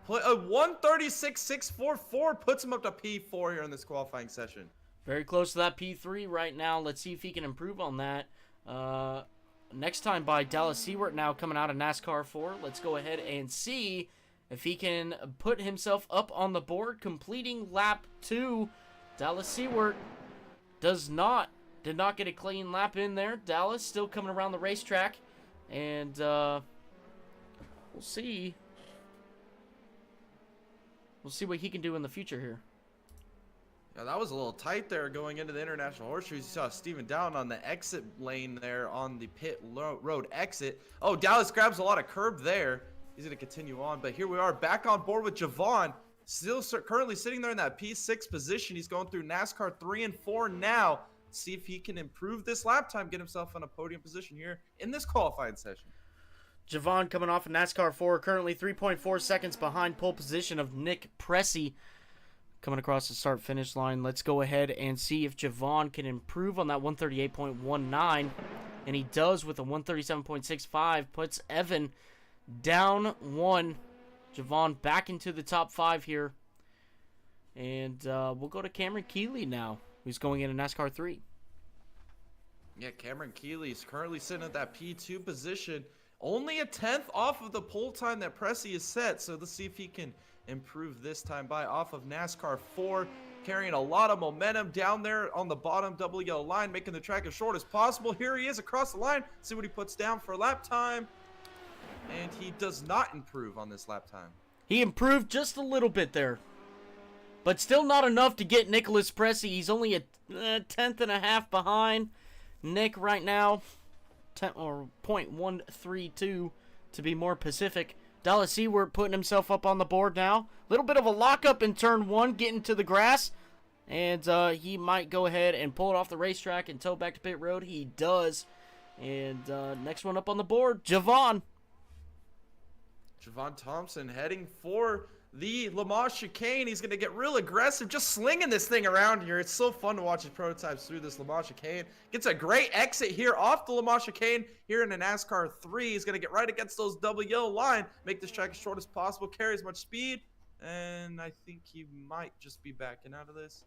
put a 136.644, puts him up to P4 here in this qualifying session. Very close to that P3 right now. Let's see if he can improve on that. Next time by Dallas Seward now coming out of NASCAR 4. Let's go ahead and see if he can put himself up on the board, completing lap 2. Dallas Seward did not get a clean lap in there. Dallas still coming around the racetrack, and we'll see. We'll see what he can do in the future here. Yeah, that was a little tight there going into the International Horseshoes. You saw Steven Down on the exit lane there on the pit road exit. Oh, Dallas grabs a lot of curb there. He's going to continue on, but here we are back on board with Javon. Still currently sitting there in that P6 position. He's going through NASCAR 3 and 4 now. See if he can improve this lap time, get himself in a podium position here in this qualifying session. Javon coming off of NASCAR 4, currently 3.4 seconds behind pole position of Nick Pressey. Coming across the start-finish line, let's go ahead and see if Javon can improve on that 138.19. And he does with a 137.65, puts Evan down 1. Javon back into the top 5 here. And we'll go to Cameron Keeley now, who's going into NASCAR 3. Yeah, Cameron Keeley is currently sitting at that P2 position. Only a 10th off of the pole time that Pressey is set. So let's see if he can improve this time by off of NASCAR 4. Carrying a lot of momentum down there on the bottom double yellow line, making the track as short as possible. Here he is across the line. See what he puts down for lap time. And he does not improve on this lap time. He improved just a little bit there, but still not enough to get Nicholas Pressey. He's only a tenth and a half behind Nick right now, 0.132 to be more specific. Dallas Seward putting himself up on the board now. Little bit of a lockup in turn 1, getting to the grass, and he might go ahead and pull it off the racetrack and tow back to pit road. He does, and next one up on the board, Javon. Javon Thompson heading for the Le Mans chicane. He's going to get real aggressive, just slinging this thing around here. It's so fun to watch his prototypes through this Le Mans chicane. Gets a great exit here off the Le Mans chicane here in the NASCAR 3. He's going to get right against those double yellow line, make this track as short as possible, carry as much speed, and I think he might just be backing out of this.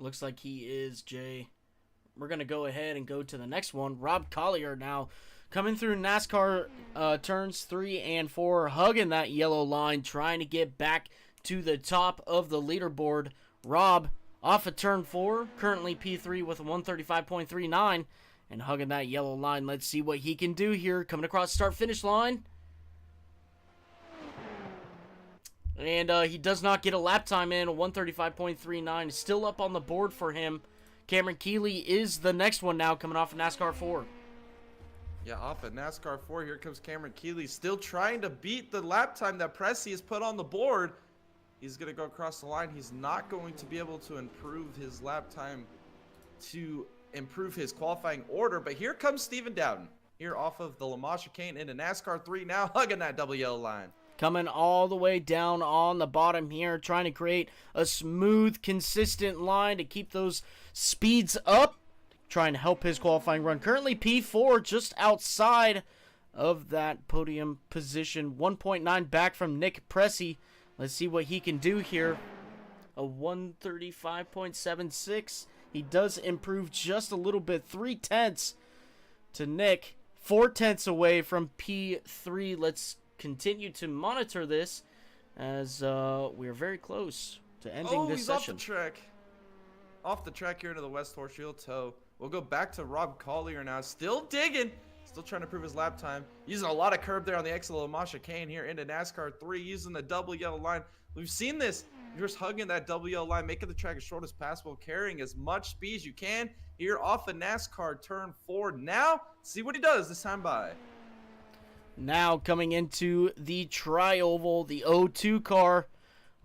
Looks like he is, Jay. We're going to go ahead and go to the next one. Rob Collier now coming through NASCAR turns 3 and 4, hugging that yellow line, trying to get back to the top of the leaderboard. Rob off of turn 4, currently P3 with a 135.39, and hugging that yellow line. Let's see what he can do here, coming across the start-finish line. And he does not get a lap time in, a 135.39 is still up on the board for him. Cameron Keeley is the next one now, coming off of NASCAR 4. Yeah, off at NASCAR 4, here comes Cameron Keeley, still trying to beat the lap time that Pressey has put on the board. He's going to go across the line. He's not going to be able to improve his lap time to improve his qualifying order, but here comes Steven Dowden, here off of the Le Mans chicane into NASCAR 3, now hugging that double yellow line. Coming all the way down on the bottom here, trying to create a smooth, consistent line to keep those speeds up. Trying to help his qualifying run. Currently P4, just outside of that podium position. 1.9 back from Nick Pressey. Let's see what he can do here. A 135.76. He does improve just a little bit. 0.3 to Nick. 0.4 away from P3. Let's continue to monitor this as we are very close to ending this session. Off the track. Off the track here into the West Horseshoe Toe. We'll go back to Rob Collier now. Still digging. Still trying to prove his lap time. Using a lot of curb there on the exit of Le Mans chicane here into NASCAR 3. Using the double yellow line. We've seen this. You're just hugging that double yellow line. Making the track as short as possible. Carrying as much speed as you can. Here off of NASCAR turn 4. Now, see what he does this time by. Now coming into the tri-oval. The O2 car.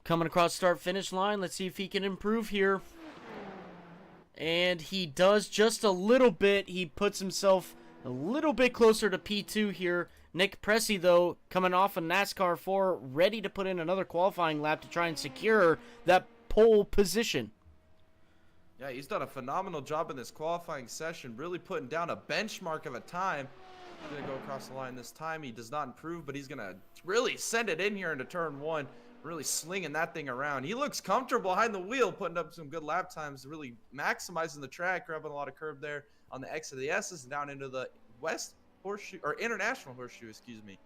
coming across start finish line. Let's see if he can improve here. And he does just a little bit. He puts himself a little bit closer to P2 here. Nick Pressey, though, coming off a NASCAR 4, ready to put in another qualifying lap to try and secure that pole position. Yeah, he's done a phenomenal job in this qualifying session, really putting down a benchmark of a time. He's going to go across the line this time. He does not improve, but he's going to really send it in here into turn 1, really slinging that thing around. He looks comfortable behind the wheel, putting up some good lap times, really maximizing the track, grabbing a lot of curb there on the exit of the S's and down into the West Horseshoe, or International Horseshoe, excuse me.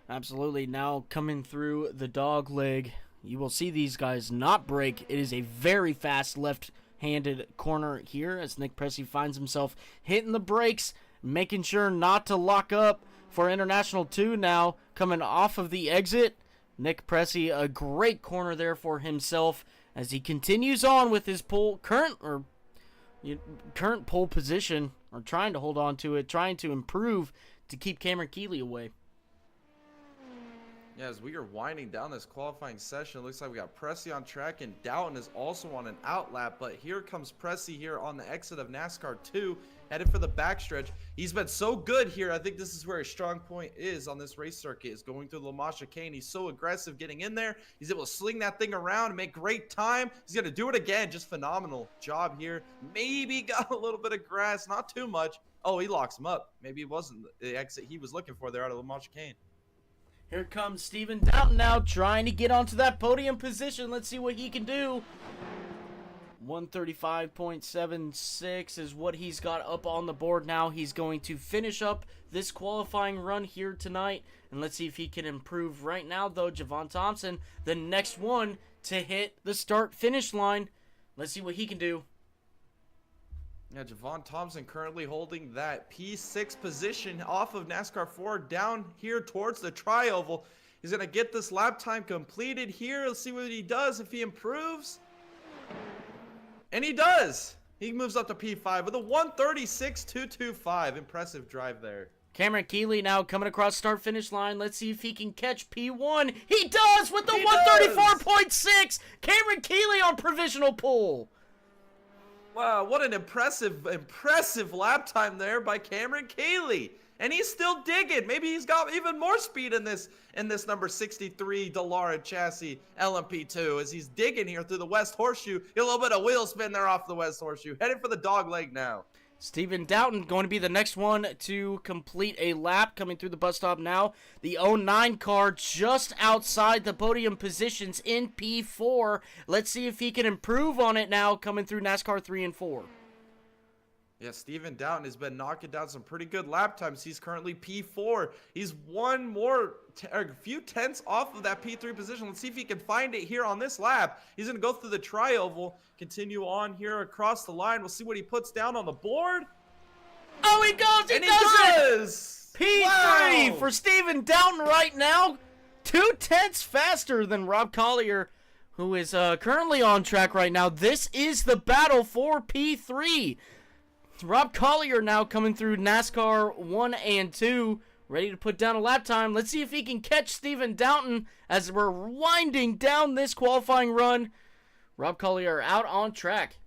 Absolutely. Now coming through the dog leg, you will see these guys not brake. It is a very fast left-handed corner here as Nick Pressey finds himself hitting the brakes, making sure not to lock up for International 2 now, coming off of the exit. Nick Pressey, a great corner there for himself as he continues on with his current pole position, or trying to hold on to it, trying to improve to keep Cameron Keeley away. Yeah, as we are winding down this qualifying session, it looks like we got Pressey on track, and Doughton is also on an out lap, but here comes Pressey here on the exit of NASCAR 2, headed for the backstretch. He's been so good here. I think this is where his strong point is on this race circuit, is going through the Le Mans chicane. He's so aggressive getting in there. He's able to sling that thing around and make great time. He's going to do it again. Just phenomenal job here. Maybe got a little bit of grass, not too much. Oh, he locks him up. Maybe it wasn't the exit he was looking for there out of Le Mans chicane. Here comes Stephen Doughton now, trying to get onto that podium position. Let's see what he can do. 135.76 is what he's got up on the board now. He's going to finish up this qualifying run here tonight. And let's see if he can improve. Right now, though, Javon Thompson, the next one to hit the start-finish line. Let's see what he can do. Yeah, Javon Thompson currently holding that P6 position off of NASCAR 4 down here towards the tri-oval. He's going to get this lap time completed here. Let's see what he does, if he improves. And he does. He moves up to P5 with a 136.225. Impressive drive there. Cameron Keeley now coming across start-finish line. Let's see if he can catch P1. He does with the 134.6. Cameron Keeley on provisional pole. Wow, what an impressive lap time there by Cameron Keeley. And he's still digging. Maybe he's got even more speed in this number 63 Dallara chassis LMP2 as he's digging here through the West Horseshoe. Get a little bit of wheel spin there off the West Horseshoe. Headed for the dog leg now. Stephen Doughton going to be the next one to complete a lap, coming through the bus stop now. The 09 car just outside the podium positions in P4. Let's see if he can improve on it now, coming through NASCAR 3 and 4. Yeah, Stephen Doughton has been knocking down some pretty good lap times. He's currently P4. He's a few tenths off of that P3 position. Let's see if he can find it here on this lap. He's going to go through the tri-oval, continue on here across the line. We'll see what he puts down on the board. Oh, he goes! He does it! P3 for Stephen Doughton right now. 2/10 faster than Rob Collier, who is currently on track right now. This is the battle for P3. Rob Collier now coming through NASCAR 1 and 2, ready to put down a lap time. Let's see if he can catch Stephen Doughton as we're winding down this qualifying run. Rob Collier out on track.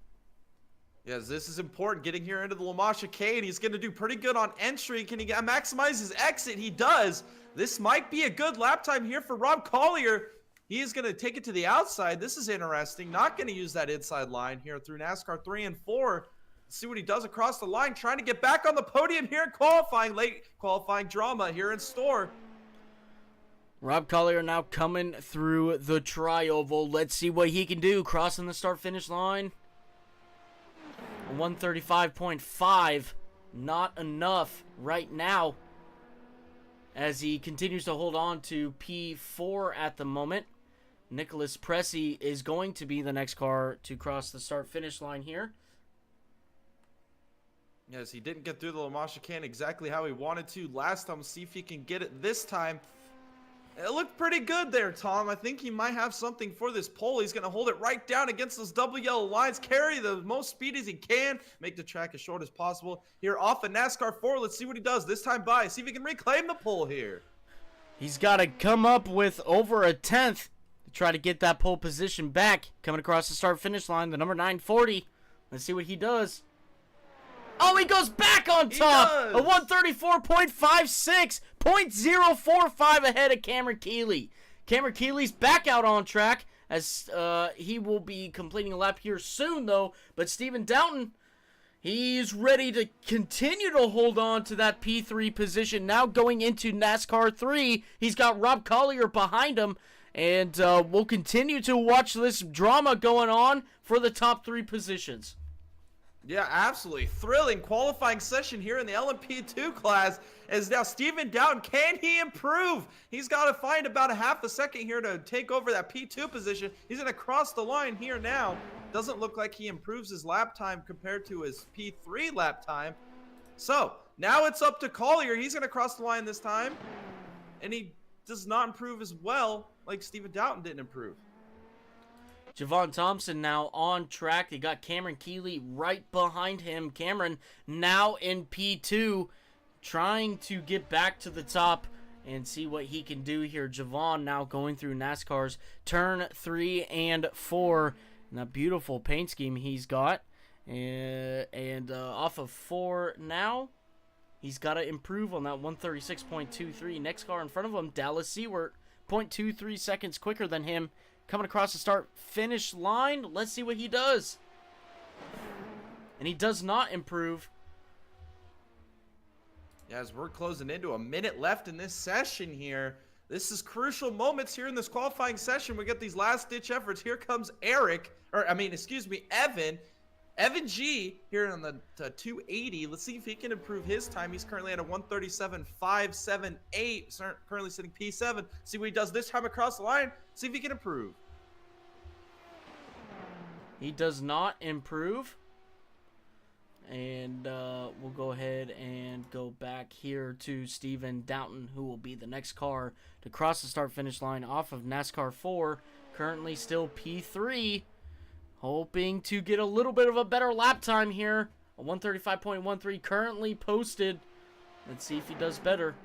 Yes, this is important, getting here into the Le Mans chicane. He's going to do pretty good on entry. Can he maximize his exit? He does. This might be a good lap time here for Rob Collier. He is going to take it to the outside. This is interesting. Not going to use that inside line here through NASCAR 3 and 4. See what he does across the line, trying to get back on the podium here in qualifying. Late qualifying drama here in store. Rob Collier now coming through the tri-oval. Let's see what he can do, crossing the start-finish line. 135.5, not enough right now, as he continues to hold on to P4 at the moment. Nicholas Pressey is going to be the next car to cross the start-finish line here. Yes, he didn't get through the Le Mans chicane exactly how he wanted to last time. See if he can get it this time. It looked pretty good there, Tom. I think he might have something for this pole. He's going to hold it right down against those double yellow lines, carry the most speed as he can, make the track as short as possible. Here off of NASCAR 4, let's see what he does this time by. See if he can reclaim the pole here. He's got to come up with over a tenth try to get that pole position back. Coming across the start-finish line, the number 940. Let's see what he does. Oh, he goes back on top. A 134.56, 0.045 ahead of Cameron Keeley. Cameron Keeley's back out on track as he will be completing a lap here soon, though. But Steven Downton, he's ready to continue to hold on to that P3 position. Now going into NASCAR 3, he's got Rob Collier behind him. And we'll continue to watch this drama going on for the top 3 positions. Yeah, absolutely. Thrilling qualifying session here in the LMP2 class. As now Steven Downton, can he improve? He's got to find about a half a second here to take over that P2 position. He's going to cross the line here now. Doesn't look like he improves his lap time compared to his P3 lap time. So, now it's up to Collier. He's going to cross the line this time. And he does not improve as well like Steven Downton didn't improve. Javon Thompson now on track. They got Cameron Keeley right behind him. Cameron now in P2, trying to get back to the top and see what he can do here. Javon now going through NASCAR's turn 3 and 4. And that beautiful paint scheme he's got. And off of 4 now, he's got to improve on that 136.23. Next car in front of him, Dallas Seward, 0.23 seconds quicker than him. Coming across the start-finish line. Let's see what he does. And he does not improve. Yeah, as we're closing into a minute left in this session here. This is crucial moments here in this qualifying session. We get these last-ditch efforts. Here comes Evan. Evan G here on the 280. Let's see if he can improve his time. He's currently at a 137.578. Currently sitting P7. See what he does this time across the line. See if he can improve. He does not improve. And we'll go ahead and go back here to Steven Downton, who will be the next car to cross the start-finish line off of NASCAR 4. Currently still P3. Hoping to get a little bit of a better lap time here. A 135.13 currently posted. Let's see if he does better.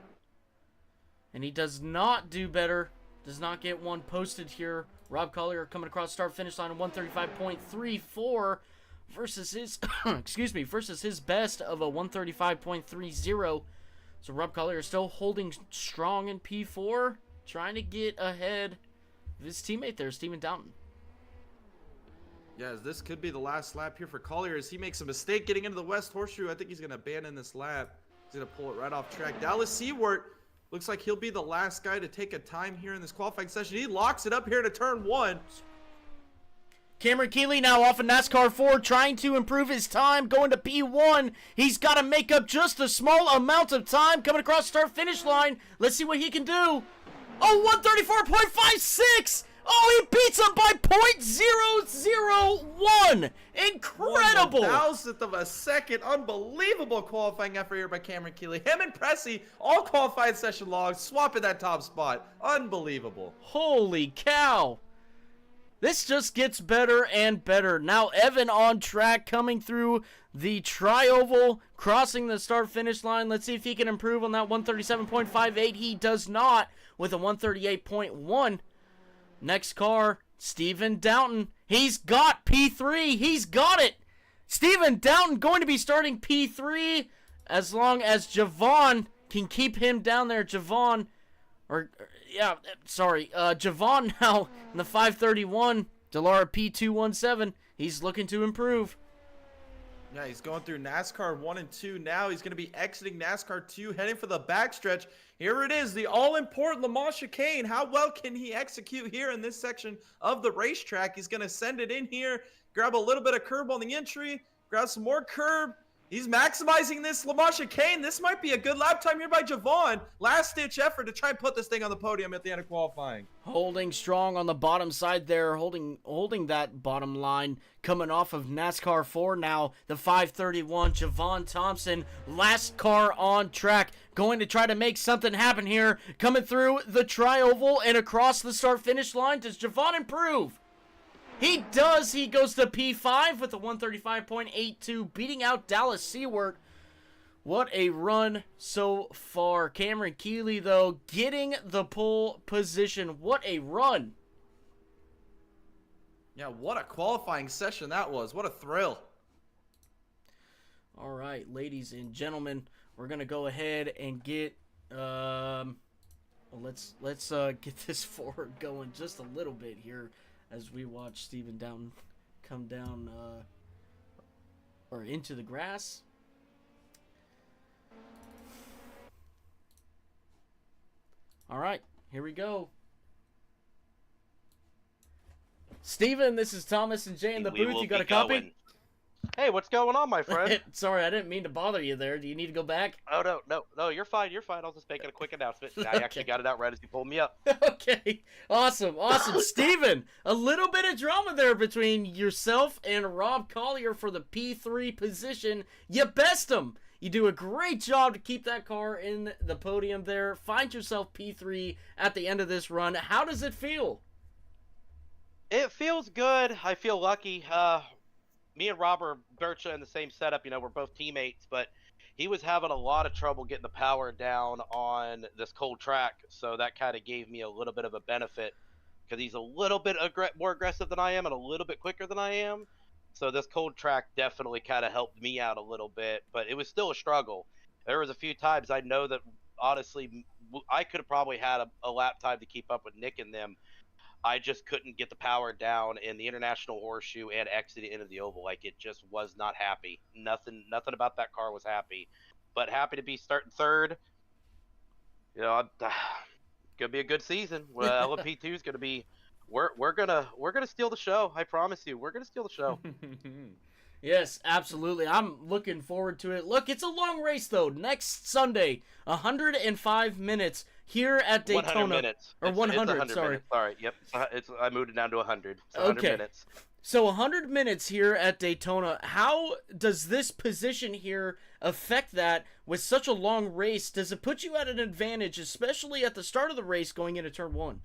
And he does not do better. Does not get one posted here. Rob Collier coming across start-finish line at 135.34 versus his versus his best of a 135.30. So Rob Collier still holding strong in P4, trying to get ahead of his teammate there, Steven Downton. Yeah, this could be the last lap here for Collier as he makes a mistake getting into the West Horseshoe. I think he's going to abandon this lap. He's going to pull it right off track. Dallas Seward looks like he'll be the last guy to take a time here in this qualifying session. He locks it up here to turn 1. Cameron Keeley now off of NASCAR 4, trying to improve his time, going to P1. He's got to make up just a small amount of time coming across start-finish line. Let's see what he can do. Oh, 134.56! Oh, he beats him by 0.001! Incredible! 1/1000th of a second. Unbelievable qualifying effort here by Cameron Keeley. Him and Pressy, all qualifying session logs, swapping that top spot. Unbelievable. Holy cow! This just gets better and better. Now Evan on track, coming through the tri-oval, crossing the start-finish line. Let's see if he can improve on that 137.58. He does not, with a 138.1. Next car, Steven Downton. He's got P3. He's got it. Steven Downton going to be starting P3 as long as Javon can keep him down there. Javon now in the 531. Delara P217. He's looking to improve. Yeah, he's going through NASCAR 1 and 2 now. He's going to be exiting NASCAR 2, heading for the backstretch. Here it is, the all-important Le Mans chicane. How well can he execute here in this section of the racetrack? He's going to send it in here, grab a little bit of curb on the entry, grab some more curb. He's maximizing this Le Mans chicane. This might be a good lap time here by Javon. Last-ditch effort to try and put this thing on the podium at the end of qualifying. Holding strong on the bottom side there, holding that bottom line, coming off of NASCAR 4 now, the 531, Javon Thompson, last car on track, going to try to make something happen here, coming through the tri-oval and across the start-finish line. Does Javon improve? He does. He goes to P5 with a 135.82, beating out Dallas Seward. What a run so far. Cameron Keeley, though, getting the pole position. What a run. Yeah, what a qualifying session that was. What a thrill. All right, ladies and gentlemen, we're gonna go ahead and get well, let's get this forward going just a little bit here as we watch Steven come down or into the grass. All right, here we go. Steven, this is Thomas and Jay in the We booth. will You got be a copy? going. Hey, what's going on, my friend? Sorry, I didn't mean to bother you there. Do you need to go back? Oh, no, you're fine, you're fine. I was just making a quick announcement. I actually got it out right as you pulled me up. Okay, awesome. Steven, a little bit of drama there between yourself and Rob Collier for the P3 position. You best him. You do a great job to keep that car in the podium there. Find yourself P3 at the end of this run. How does it feel? It feels good. I feel lucky. Me and Rob are virtually in the same setup. You know, we're both teammates, but he was having a lot of trouble getting the power down on this cold track, so that kind of gave me a little bit of a benefit because he's a little bit more aggressive than I am and a little bit quicker than I am. So this cold track definitely kind of helped me out a little bit, but it was still a struggle. There was a few times I know that honestly I could have probably had a lap time to keep up with Nick and them. I just couldn't get the power down in the International Horseshoe and exiting into the oval. Like, it just was not happy. Nothing about that car was happy. But happy to be starting third. You know, gonna be a good season. Well, LMP2 is gonna be. We're gonna steal the show. I promise you, we're gonna steal the show. Yes, absolutely. I'm looking forward to it. Look, it's a long race, though. Next Sunday, 105 minutes here at Daytona. 100 minutes. Or 100, 100 sorry. Minutes. Sorry, yep. I moved it down to 100. It's 100 Okay. minutes. So 100 minutes here at Daytona. How does this position here affect that with such a long race? Does it put you at an advantage, especially at the start of the race going into turn one?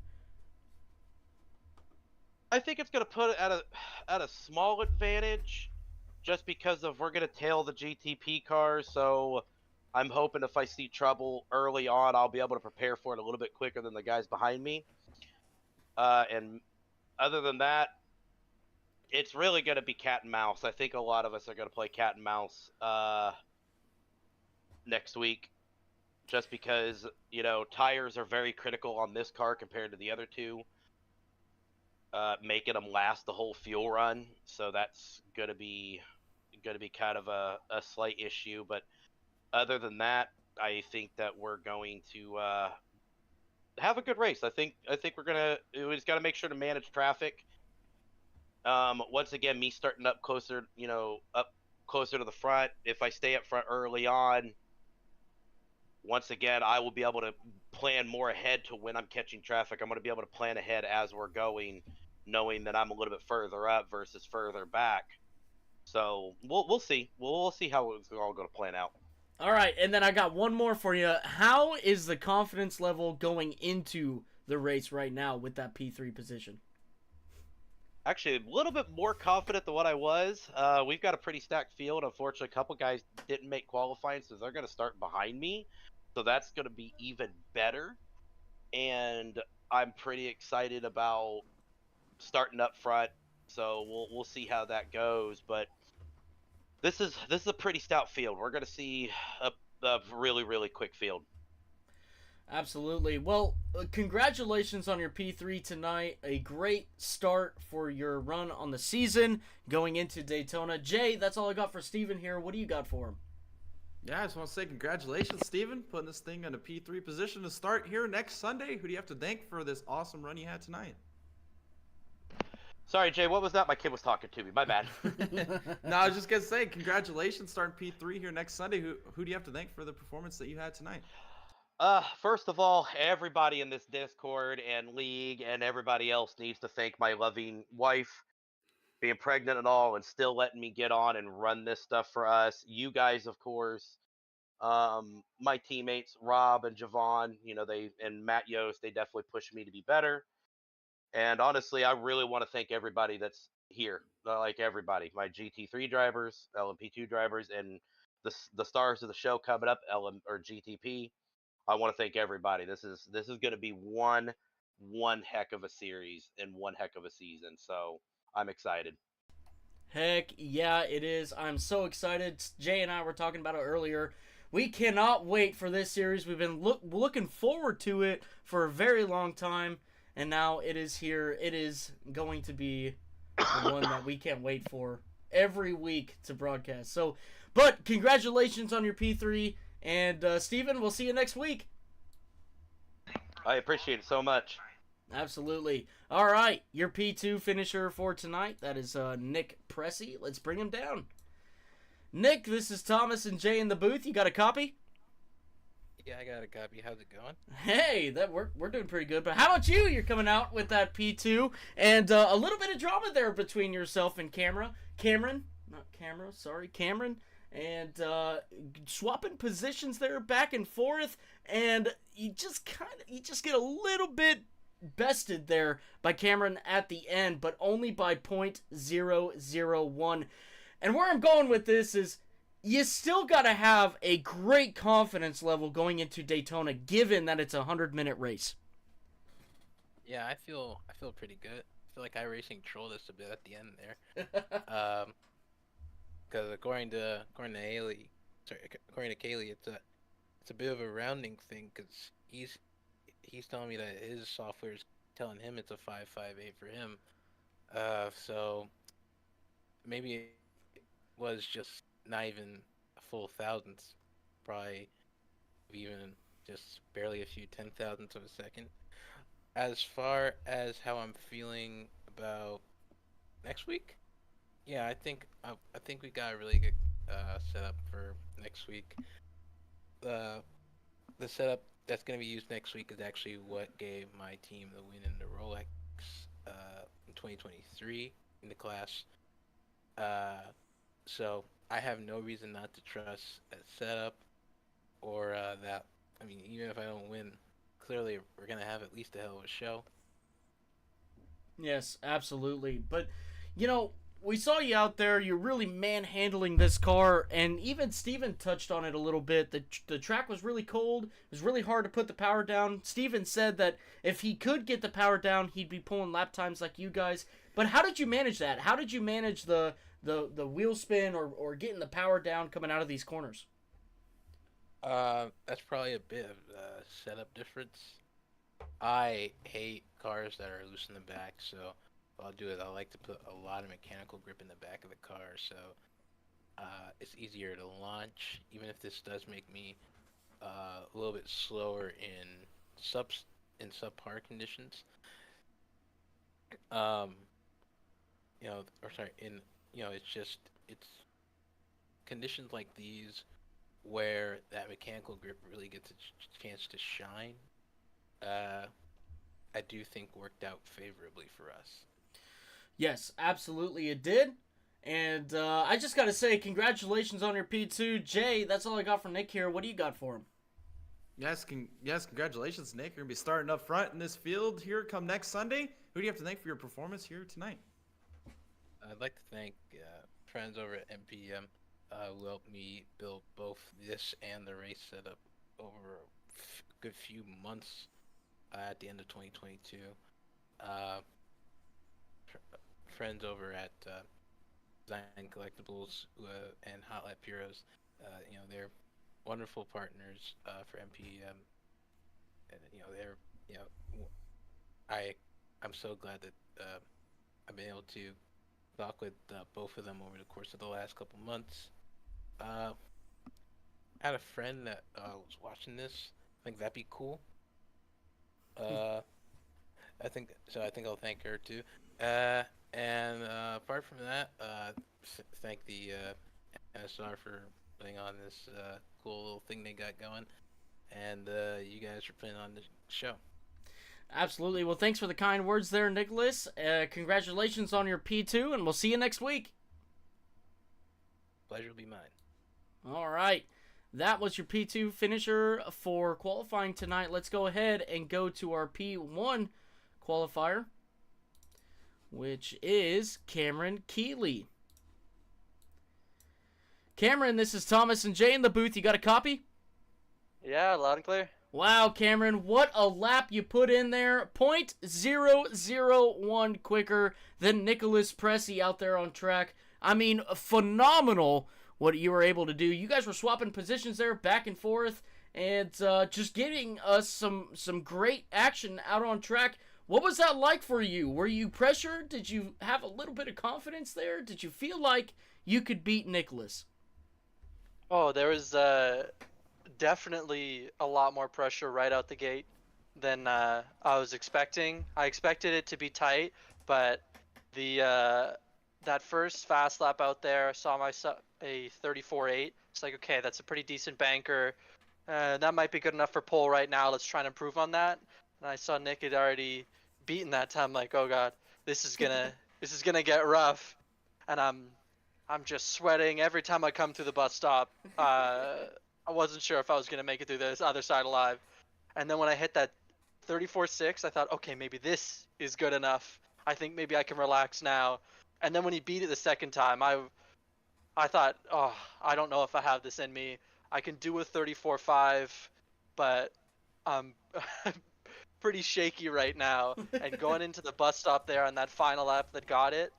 I think it's going to put it at a small advantage just because of we're going to tail the GTP cars. So I'm hoping if I see trouble early on, I'll be able to prepare for it a little bit quicker than the guys behind me. And other than that, it's really going to be cat and mouse. I think a lot of us are going to play cat and mouse next week just because, you know, tires are very critical on this car compared to the other two. Making them last the whole fuel run, so that's gonna be kind of a slight issue. But other than that, I think that we're going to have a good race. I think we just got to make sure to manage traffic. Once again, me starting up closer to the front. If I stay up front early on, once again, I will be able to plan more ahead to when I'm catching traffic. I'm going to be able to plan ahead as we're going, knowing that I'm a little bit further up versus further back. So we'll see. We'll see how it's all going to plan out. All right, and then I got one more for you. How is the confidence level going into the race right now with that P3 position? Actually, a little bit more confident than what I was. We've got a pretty stacked field. Unfortunately, a couple guys didn't make qualifying, so they're going to start behind me. So that's going to be even better. And I'm pretty excited about starting up front. So we'll see how that goes. But this is a pretty stout field. We're going to see a really, really quick field. Absolutely. Well, congratulations on your P3 tonight. A great start for your run on the season going into Daytona. Jay, that's all I got for Steven here. What do you got for him? Yeah, I just want to say congratulations, Steven, putting this thing in a P3 position to start here next Sunday. Who do you have to thank for this awesome run you had tonight? Sorry, Jay, what was that? My kid was talking to me. My bad. No, I was just going to say congratulations starting P3 here next Sunday. Who do you have to thank for the performance that you had tonight? First of all, everybody in this Discord and league and everybody else needs to thank my loving wife, being pregnant and all, and still letting me get on and run this stuff for us. You guys, of course, my teammates, Rob and Javon, and Matt Yost, they definitely pushed me to be better. And honestly, I really want to thank everybody that's here, like everybody, my GT3 drivers, LMP2 drivers, and the stars of the show coming up, GTP. I want to thank everybody. This is going to be one heck of a series and one heck of a season. So I'm excited. Heck yeah, it is. I'm so excited. Jay and I were talking about it earlier. We cannot wait for this series. We've been looking forward to it for a very long time, and now it is here. It is going to be the one that we can't wait for every week to broadcast. So, but congratulations on your P3, and Steven, we'll see you next week. I appreciate it so much. Absolutely. All right, your P2 finisher for tonight, that is Nick Pressey. Let's bring him down. Nick, this is Thomas and Jay in the booth. You got a copy? Yeah, I got a copy. How's it going? Hey, we're doing pretty good. But how about you? You're coming out with that P2, and a little bit of drama there between yourself and Cameron, and swapping positions there back and forth, and you just get a little bit bested there by Cameron at the end, but only by .001. And where I'm going with this is you still got to have a great confidence level going into Daytona, given that it's a 100-minute race. Yeah, I feel pretty good. I feel like iRacing trolled us a bit at the end there. Because according to Kaylee, it's a bit of a rounding thing. Because he's telling me that his software is telling him it's a 558 for him. So maybe it was just not even a full thousandth, probably even just barely a few 10,000ths of a second. As far as how I'm feeling about next week, yeah, I think we got a really good setup for next week. The setup that's going to be used next week is actually what gave my team the win in the Rolex in 2023 in the class. So I have no reason not to trust that setup or that. I mean, even if I don't win, clearly we're going to have at least a hell of a show. Yes, absolutely. But, you know, we saw you out there. You're really manhandling this car, and even Steven touched on it a little bit. The track was really cold. It was really hard to put the power down. Steven said that if he could get the power down, he'd be pulling lap times like you guys. But how did you manage that? How did you manage the wheel spin or getting the power down coming out of these corners? That's probably a bit of a setup difference. I hate cars that are loose in the back, so what I'll do is I like to put a lot of mechanical grip in the back of the car, so it's easier to launch, even if this does make me a little bit slower in subpar conditions. It's conditions like these where that mechanical grip really gets a chance to shine. I do think worked out favorably for us. Yes, absolutely it did. And I just got to say, congratulations on your P2. Jay, that's all I got for Nick here. What do you got for him? Yes, congratulations, Nick. You're going to be starting up front in this field here come next Sunday. Who do you have to thank for your performance here tonight? I'd like to thank friends over at MPM who helped me build both this and the race setup over a good few months at the end of 2022. Friends over at Design Collectibles and Hot Lap Heroes, they're wonderful partners for MPM, and I'm so glad that I've been able to talk with both of them over the course of the last couple months. I had a friend that was watching this. I think that'd be cool. I think I'll thank her too. And apart from that, thank the NSR for putting on this cool little thing they got going, and you guys for putting on the show. Absolutely. Well, thanks for the kind words there, Nicholas. Congratulations on your P2, and we'll see you next week. Pleasure will be mine. All right. That was your P2 finisher for qualifying tonight. Let's go ahead and go to our P1 qualifier, which is Cameron Keeley. Cameron, this is Thomas and Jay in the booth. You got a copy? Yeah, loud and clear. Wow, Cameron, what a lap you put in there. 0.001 quicker than Nicholas Pressey out there on track. I mean, phenomenal what you were able to do. You guys were swapping positions there back and forth and just giving us some great action out on track. What was that like for you? Were you pressured? Did you have a little bit of confidence there? Did you feel like you could beat Nicholas? Oh, there was definitely a lot more pressure right out the gate than I was expecting. I expected it to be tight, but the that first fast lap out there, I saw a 34.8. It's like, okay, that's a pretty decent banker. That might be good enough for pole right now. Let's try and improve on that. And I saw Nick had already beaten that time. Like, oh god, this is gonna get rough. And I'm just sweating every time I come through the bus stop. I wasn't sure if I was gonna make it through this other side alive. And then when I hit that 34.6, I thought, okay, maybe this is good enough. I think maybe I can relax now. And then when he beat it the second time, I thought, oh, I don't know if I have this in me. I can do a 34.5, but I'm pretty shaky right now. And going into the bus stop there on that final lap that got it,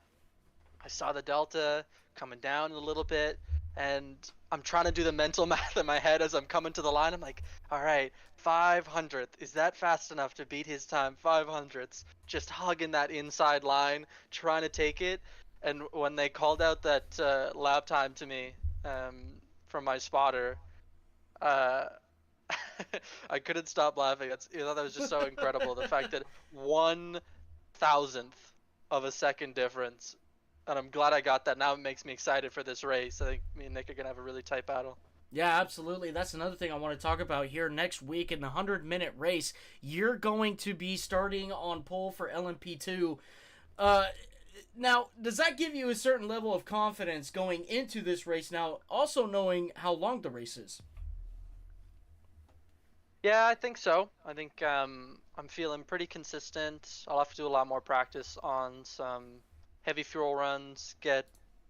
I saw the delta coming down a little bit, and I'm trying to do the mental math in my head as I'm coming to the line. I'm like, all right, 500th. Is that fast enough to beat his time? 500ths. Just hugging that inside line, trying to take it. And when they called out that lap time to me from my spotter, I couldn't stop laughing. I thought that was just so incredible. The fact that 1,000th of a second difference. And I'm glad I got that. Now it makes me excited for this race. I think me and Nick are going to have a really tight battle. Yeah, absolutely. That's another thing I want to talk about here next week in the 100-minute race. You're going to be starting on pole for LMP2. Now, does that give you a certain level of confidence going into this race now, also knowing how long the race is? Yeah, I think so. I think I'm feeling pretty consistent. I'll have to do a lot more practice on some heavy fuel runs, get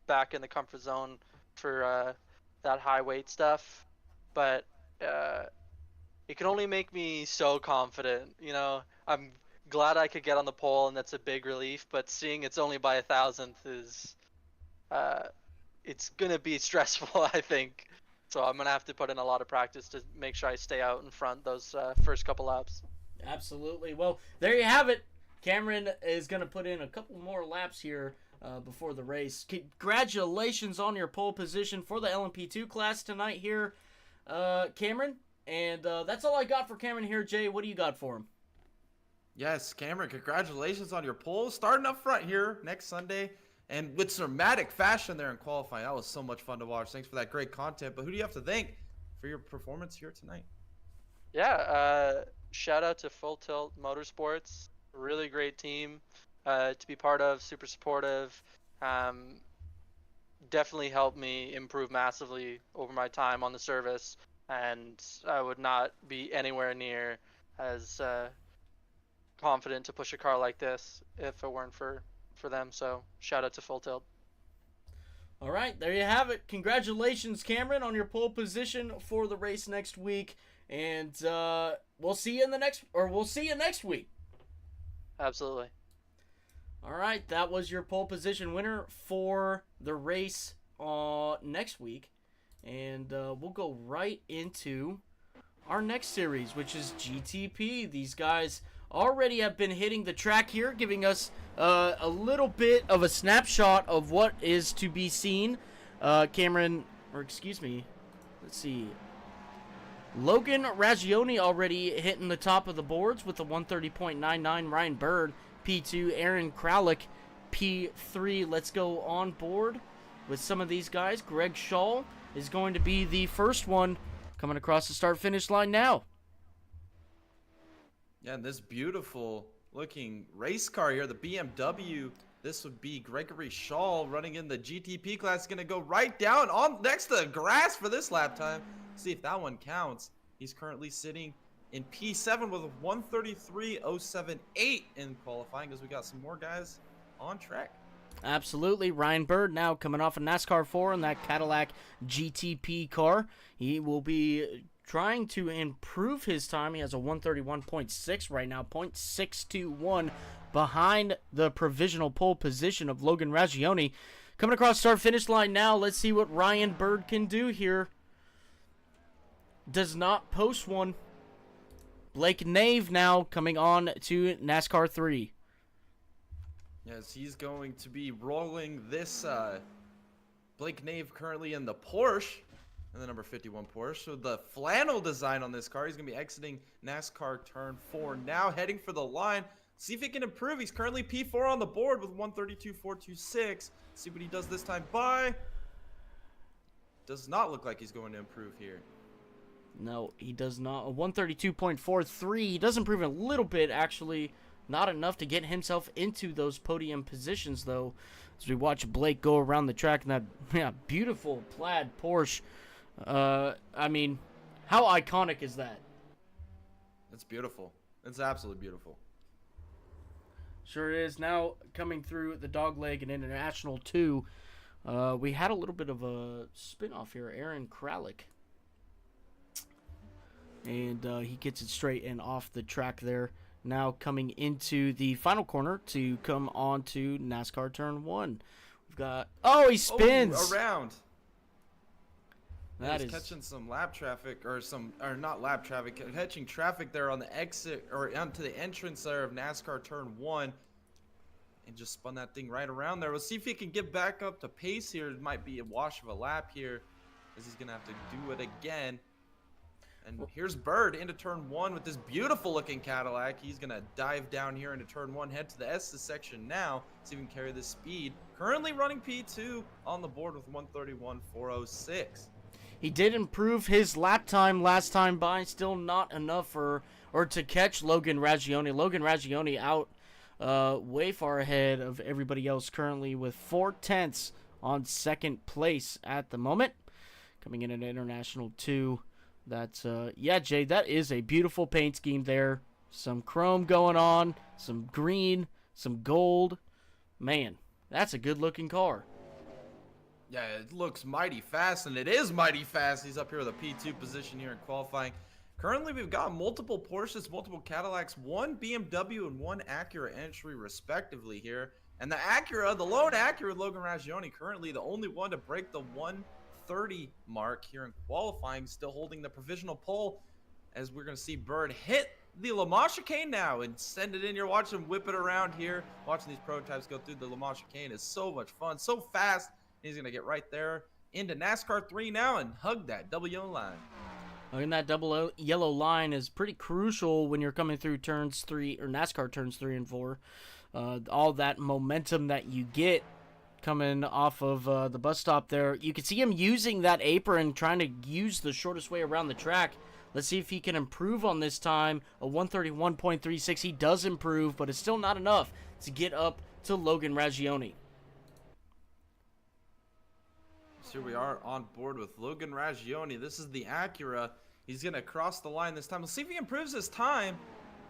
back in the comfort zone for that high weight stuff. But it can only make me so confident. You know, I'm glad I could get on the pole, and that's a big relief. But seeing it's only by 1,000th is, it's gonna be stressful, I think. So I'm gonna have to put in a lot of practice to make sure I stay out in front those first couple laps. Absolutely. Well, there you have it. Cameron is going to put in a couple more laps here before the race. Congratulations on your pole position for the LMP2 class tonight here, Cameron. And that's all I got for Cameron here. Jay, what do you got for him? Yes, Cameron, congratulations on your pole. Starting up front here next Sunday. And with dramatic fashion there in qualifying. That was so much fun to watch. Thanks for that great content. But who do you have to thank for your performance here tonight? Yeah, shout out to Full Tilt Motorsports. Really great team to be part of, super supportive. Definitely helped me improve massively over my time on the service, and I would not be anywhere near as confident to push a car like this if it weren't for them. So shout out to Full Tilt. All right, there you have it. Congratulations, Cameron, on your pole position for the race next week, and we'll see you next week. Absolutely. All right, that was your pole position winner for the race next week. And we'll go right into our next series, which is GTP. These guys already have been hitting the track here, giving us a little bit of a snapshot of what is to be seen. Logan Raggioni already hitting the top of the boards with the 130.99. Ryan Bird, P2. Aaron Kralik, P3. Let's go on board with some of these guys. Greg Schall is going to be the first one coming across the start-finish line now. Yeah, and this beautiful looking race car here, the BMW. This would be Gregory Schall running in the GTP class. Going to go right down on next to the grass for this lap time. See if that one counts. He's currently sitting in P7 with a 133.078 in qualifying, because we got some more guys on track. Absolutely. Ryan Bird now coming off a NASCAR 4 in that Cadillac GTP car. He will be trying to improve his time. He has a 131.6 right now, 0.621 behind the provisional pole position of Logan Raggioni. Coming across start-finish line now. Let's see what Ryan Bird can do here. Does not post one. Blake Nave now coming on to NASCAR 3. Yes, he's going to be rolling this Blake Nave currently in the Porsche, in the number 51 Porsche. So the flannel design on this car, he's going to be exiting NASCAR turn 4 now, heading for the line. See if he can improve. He's currently P4 on the board with 132.426. See what he does this time. Bye. Does not look like he's going to improve here. No, he does not. A 132.43. He does improve a little bit, actually. Not enough to get himself into those podium positions, though. As we watch Blake go around the track in that beautiful plaid Porsche. I mean, how iconic is that? It's beautiful. It's absolutely beautiful. Sure is. Now coming through the dogleg and International 2, we had a little bit of a spin-off here. Aaron Kralik. And he gets it straight and off the track there. Now coming into the final corner to come on to NASCAR turn 1. We've got... Oh, he spins! Oh, around. That He's is... catching some lap traffic, or not lap traffic, catching traffic there on the exit, or onto the entrance there of NASCAR turn 1. And just spun that thing right around there. We'll see if he can get back up to pace here. It might be a wash of a lap here, as he's going to have to do it again. And here's Bird into turn 1 with this beautiful looking Cadillac. He's going to dive down here into turn 1, head to the S's section now, see if he can carry this speed. Currently running P2 on the board with 131.406. He did improve his lap time last time by, still not enough for or to catch Logan Raggioni. Logan Raggioni out way far ahead of everybody else currently with 4/10 on second place at the moment. Coming in at International 2. That's, yeah, Jay, that is a beautiful paint scheme there. Some chrome going on, some green, some gold. Man, that's a good-looking car. Yeah, it looks mighty fast, and it is mighty fast. He's up here with a P2 position here in qualifying. Currently, we've got multiple Porsches, multiple Cadillacs, one BMW, and one Acura entry, respectively, here. And the Acura, the lone Acura, Logan Raggioni, currently the only one to break the 130 mark here in qualifying, still holding the provisional pole, as we're going to see Bird hit the Le Mans chicane now and send it in. You're watching him whip it around here. Watching these prototypes go through the Le Mans chicane is so much fun, so fast. He's going to get right there into NASCAR 3 now and hug that double yellow line. And that double yellow line is pretty crucial when you're coming through turns 3 or NASCAR turns 3 and 4. All that momentum that you get coming off of the bus stop there. You can see him using that apron, trying to use the shortest way around the track. Let's see if he can improve on this time. A 131.36. He does improve, but it's still not enough to get up to Logan Raggioni. So here we are on board with Logan Raggioni. This is the Acura. He's going to cross the line this time. We'll see if he improves his time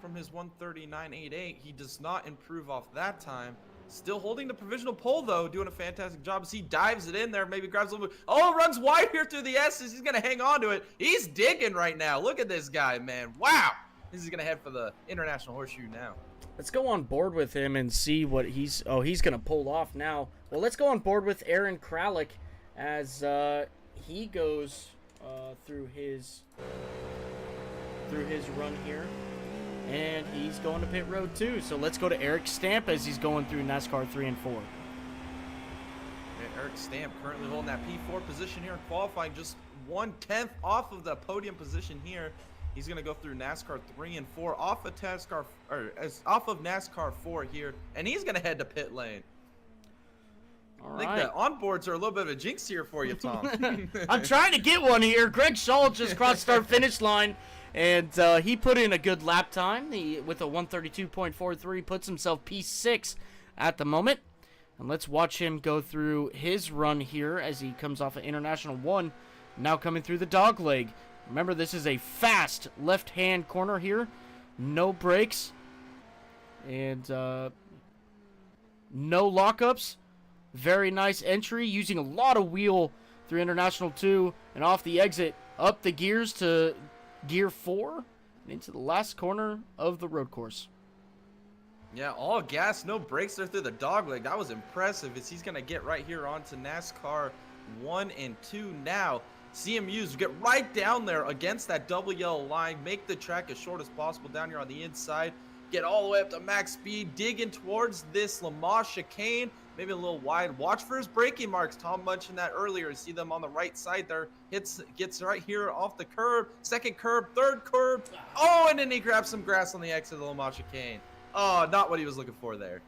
from his 139.88. He does not improve off that time. Still holding the provisional pole, though, doing a fantastic job as he dives it in there, maybe grabs a little bit. Oh, runs wide here through the S's. He's going to hang on to it. He's digging right now. Look at this guy, man. Wow. This is going to head for the International Horseshoe now. Let's go on board with him and see what he's... Oh, he's going to pull off now. Well, let's go on board with Aaron Kralik as he goes through his run here. And he's going to pit road too. So let's go to Eric Stamp as he's going through NASCAR 3 and 4. Yeah, Eric Stamp currently holding that P4 position here in qualifying, just 1/10 off of the podium position here. He's going to go through NASCAR 3 and 4 off of NASCAR 4 here, and he's going to head to pit lane. All I think right. the onboards are a little bit of a jinx here for you, Tom. I'm trying to get one here. Greg Schall just crossed start finish line, and he put in a good lap time. With a 132.43, puts himself P6 at the moment. And let's watch him go through his run here as he comes off of International 1, now coming through the dog leg. Remember, this is a fast left-hand corner here. No brakes. And no lockups. Very nice entry, using a lot of wheel through International 2 and off the exit. up the gears to gear 4 and into the last corner of the road course. Yeah, all gas, no brakes there through the dogleg. That was impressive as he's going to get right here onto NASCAR 1 and 2 now. CMUs get right down there against that double yellow line, make the track as short as possible down here on the inside, get all the way up to max speed, digging towards this Lamar chicane, maybe a little wide. Watch for his braking marks. Tom mentioned that earlier. You see them on the right side there. Gets right here off the curb, second curb, third curb. Oh, and then he grabs some grass on the exit of the Lamar chicane. Oh, not what he was looking for there.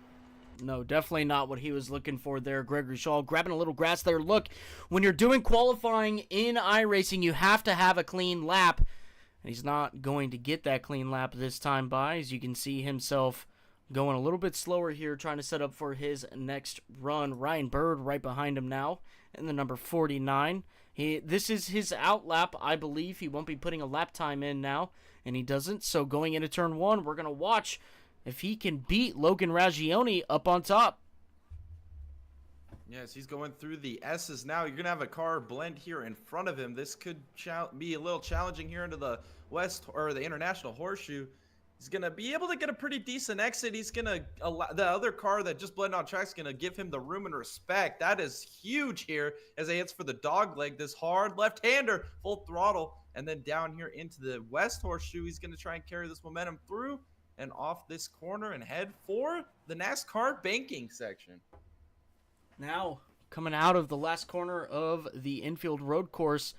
No, definitely not what he was looking for there. Gregory Shaw grabbing a little grass there. Look, when you're doing qualifying in iRacing, you have to have a clean lap. And he's not going to get that clean lap this time by, as you can see himself going a little bit slower here, trying to set up for his next run. Ryan Bird right behind him now in the number 49. This is his out lap, I believe. He won't be putting a lap time in now, and he doesn't. So going into turn 1, we're going to watch if he can beat Logan Raggioni up on top. Yes, he's going through the S's now. You're going to have a car blend here in front of him. This could be a little challenging here into the West or the International Horseshoe. He's going to be able to get a pretty decent exit. He's going to allow the other car that just blended on track is going to give him the room and respect. That is huge here as he hits for the dog leg. This hard left-hander, full throttle. And then down here into the West Horseshoe, he's going to try and carry this momentum through and off this corner and head for the NASCAR banking section. Now, coming out of the last corner of the infield road course,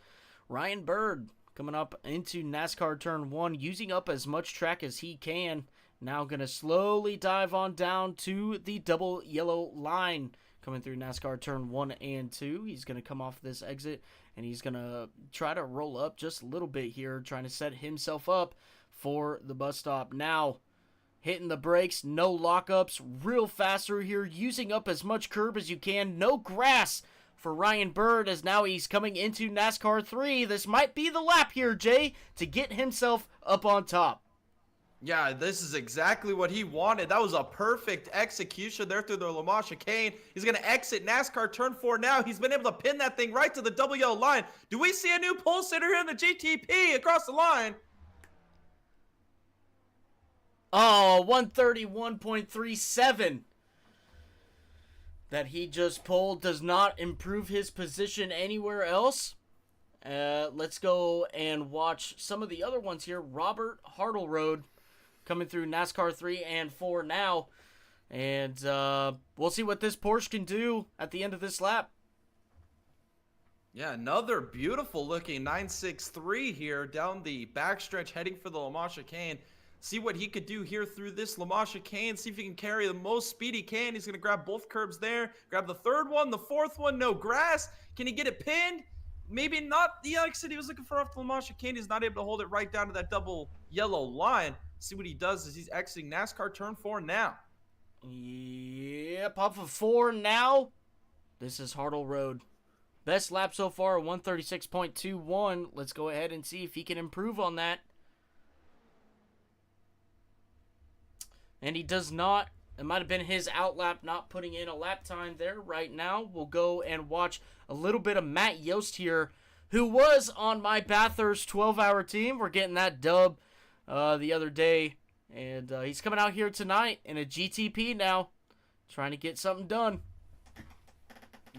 Ryan Bird coming up into NASCAR turn 1, using up as much track as he can. Now going to slowly dive on down to the double yellow line. Coming through NASCAR turn 1 and 2. He's going to come off this exit, and he's going to try to roll up just a little bit here, trying to set himself up for the bus stop. Now, hitting the brakes, no lockups, real fast through here, using up as much curb as you can. No grass for Ryan Bird, as now he's coming into NASCAR 3. This might be the lap here, Jay, to get himself up on top. Yeah, this is exactly what he wanted. That was a perfect execution there through the Lamar chicane. He's going to exit NASCAR turn 4 now. He's been able to pin that thing right to the double yellow line. Do we see a new pole sitter here in the GTP across the line? Oh, 131.37 that he just pulled does not improve his position anywhere else. Let's go and watch some of the other ones here. Robert Hartleroad coming through NASCAR 3 and 4 now. And we'll see what this Porsche can do at the end of this lap. Yeah, another beautiful looking 963 here down the backstretch heading for the Lamar chicane. See what he could do here through this Lamar chicane. See if he can carry the most speed he can. He's going to grab both curbs there. Grab the third one, the fourth one, no grass. Can he get it pinned? Maybe not the exit he was looking for off the Lamar chicane. He's not able to hold it right down to that double yellow line. See what he does is he's exiting NASCAR turn 4 now. Yep, off of 4 now. This is Hartleroad. Best lap so far, 136.21. Let's go ahead and see if he can improve on that. And he does not. It might have been his outlap not putting in a lap time there right now. We'll go and watch a little bit of Matt Yost here, who was on my Bathurst 12-hour team. We're getting that dub the other day. And he's coming out here tonight in a GTP now, trying to get something done.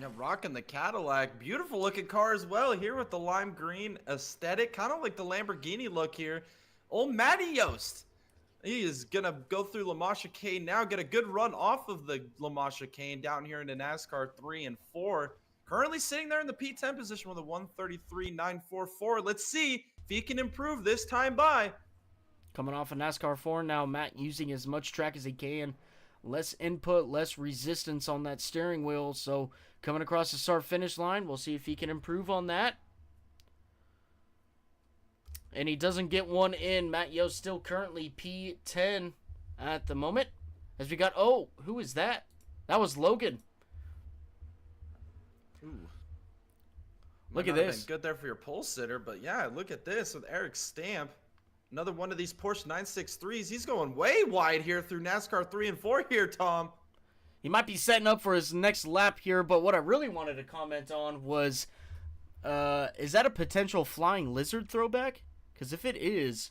Yeah, rocking the Cadillac. Beautiful looking car as well here with the lime green aesthetic. Kind of like the Lamborghini look here. Old Matty Yost. He is going to go through Lamar chicane now, get a good run off of the Lamar chicane down here into NASCAR 3 and 4. Currently sitting there in the P10 position with a 133.944. Let's see if he can improve this time by. Coming off of NASCAR 4 now, Matt using as much track as he can. Less input, less resistance on that steering wheel. So coming across the start-finish line, we'll see if he can improve on that. And he doesn't get one in. Matt Yost still currently P10 at the moment. As we got, oh, who is that? That was Logan. Ooh. Look at Might not have this. been good there for your pole sitter, but yeah, look at this with Eric Stamp. Another one of these Porsche 963s. He's going way wide here through NASCAR 3 and 4 here, Tom. He might be setting up for his next lap here, but what I really wanted to comment on was Is that a potential flying lizard throwback? Because if it is,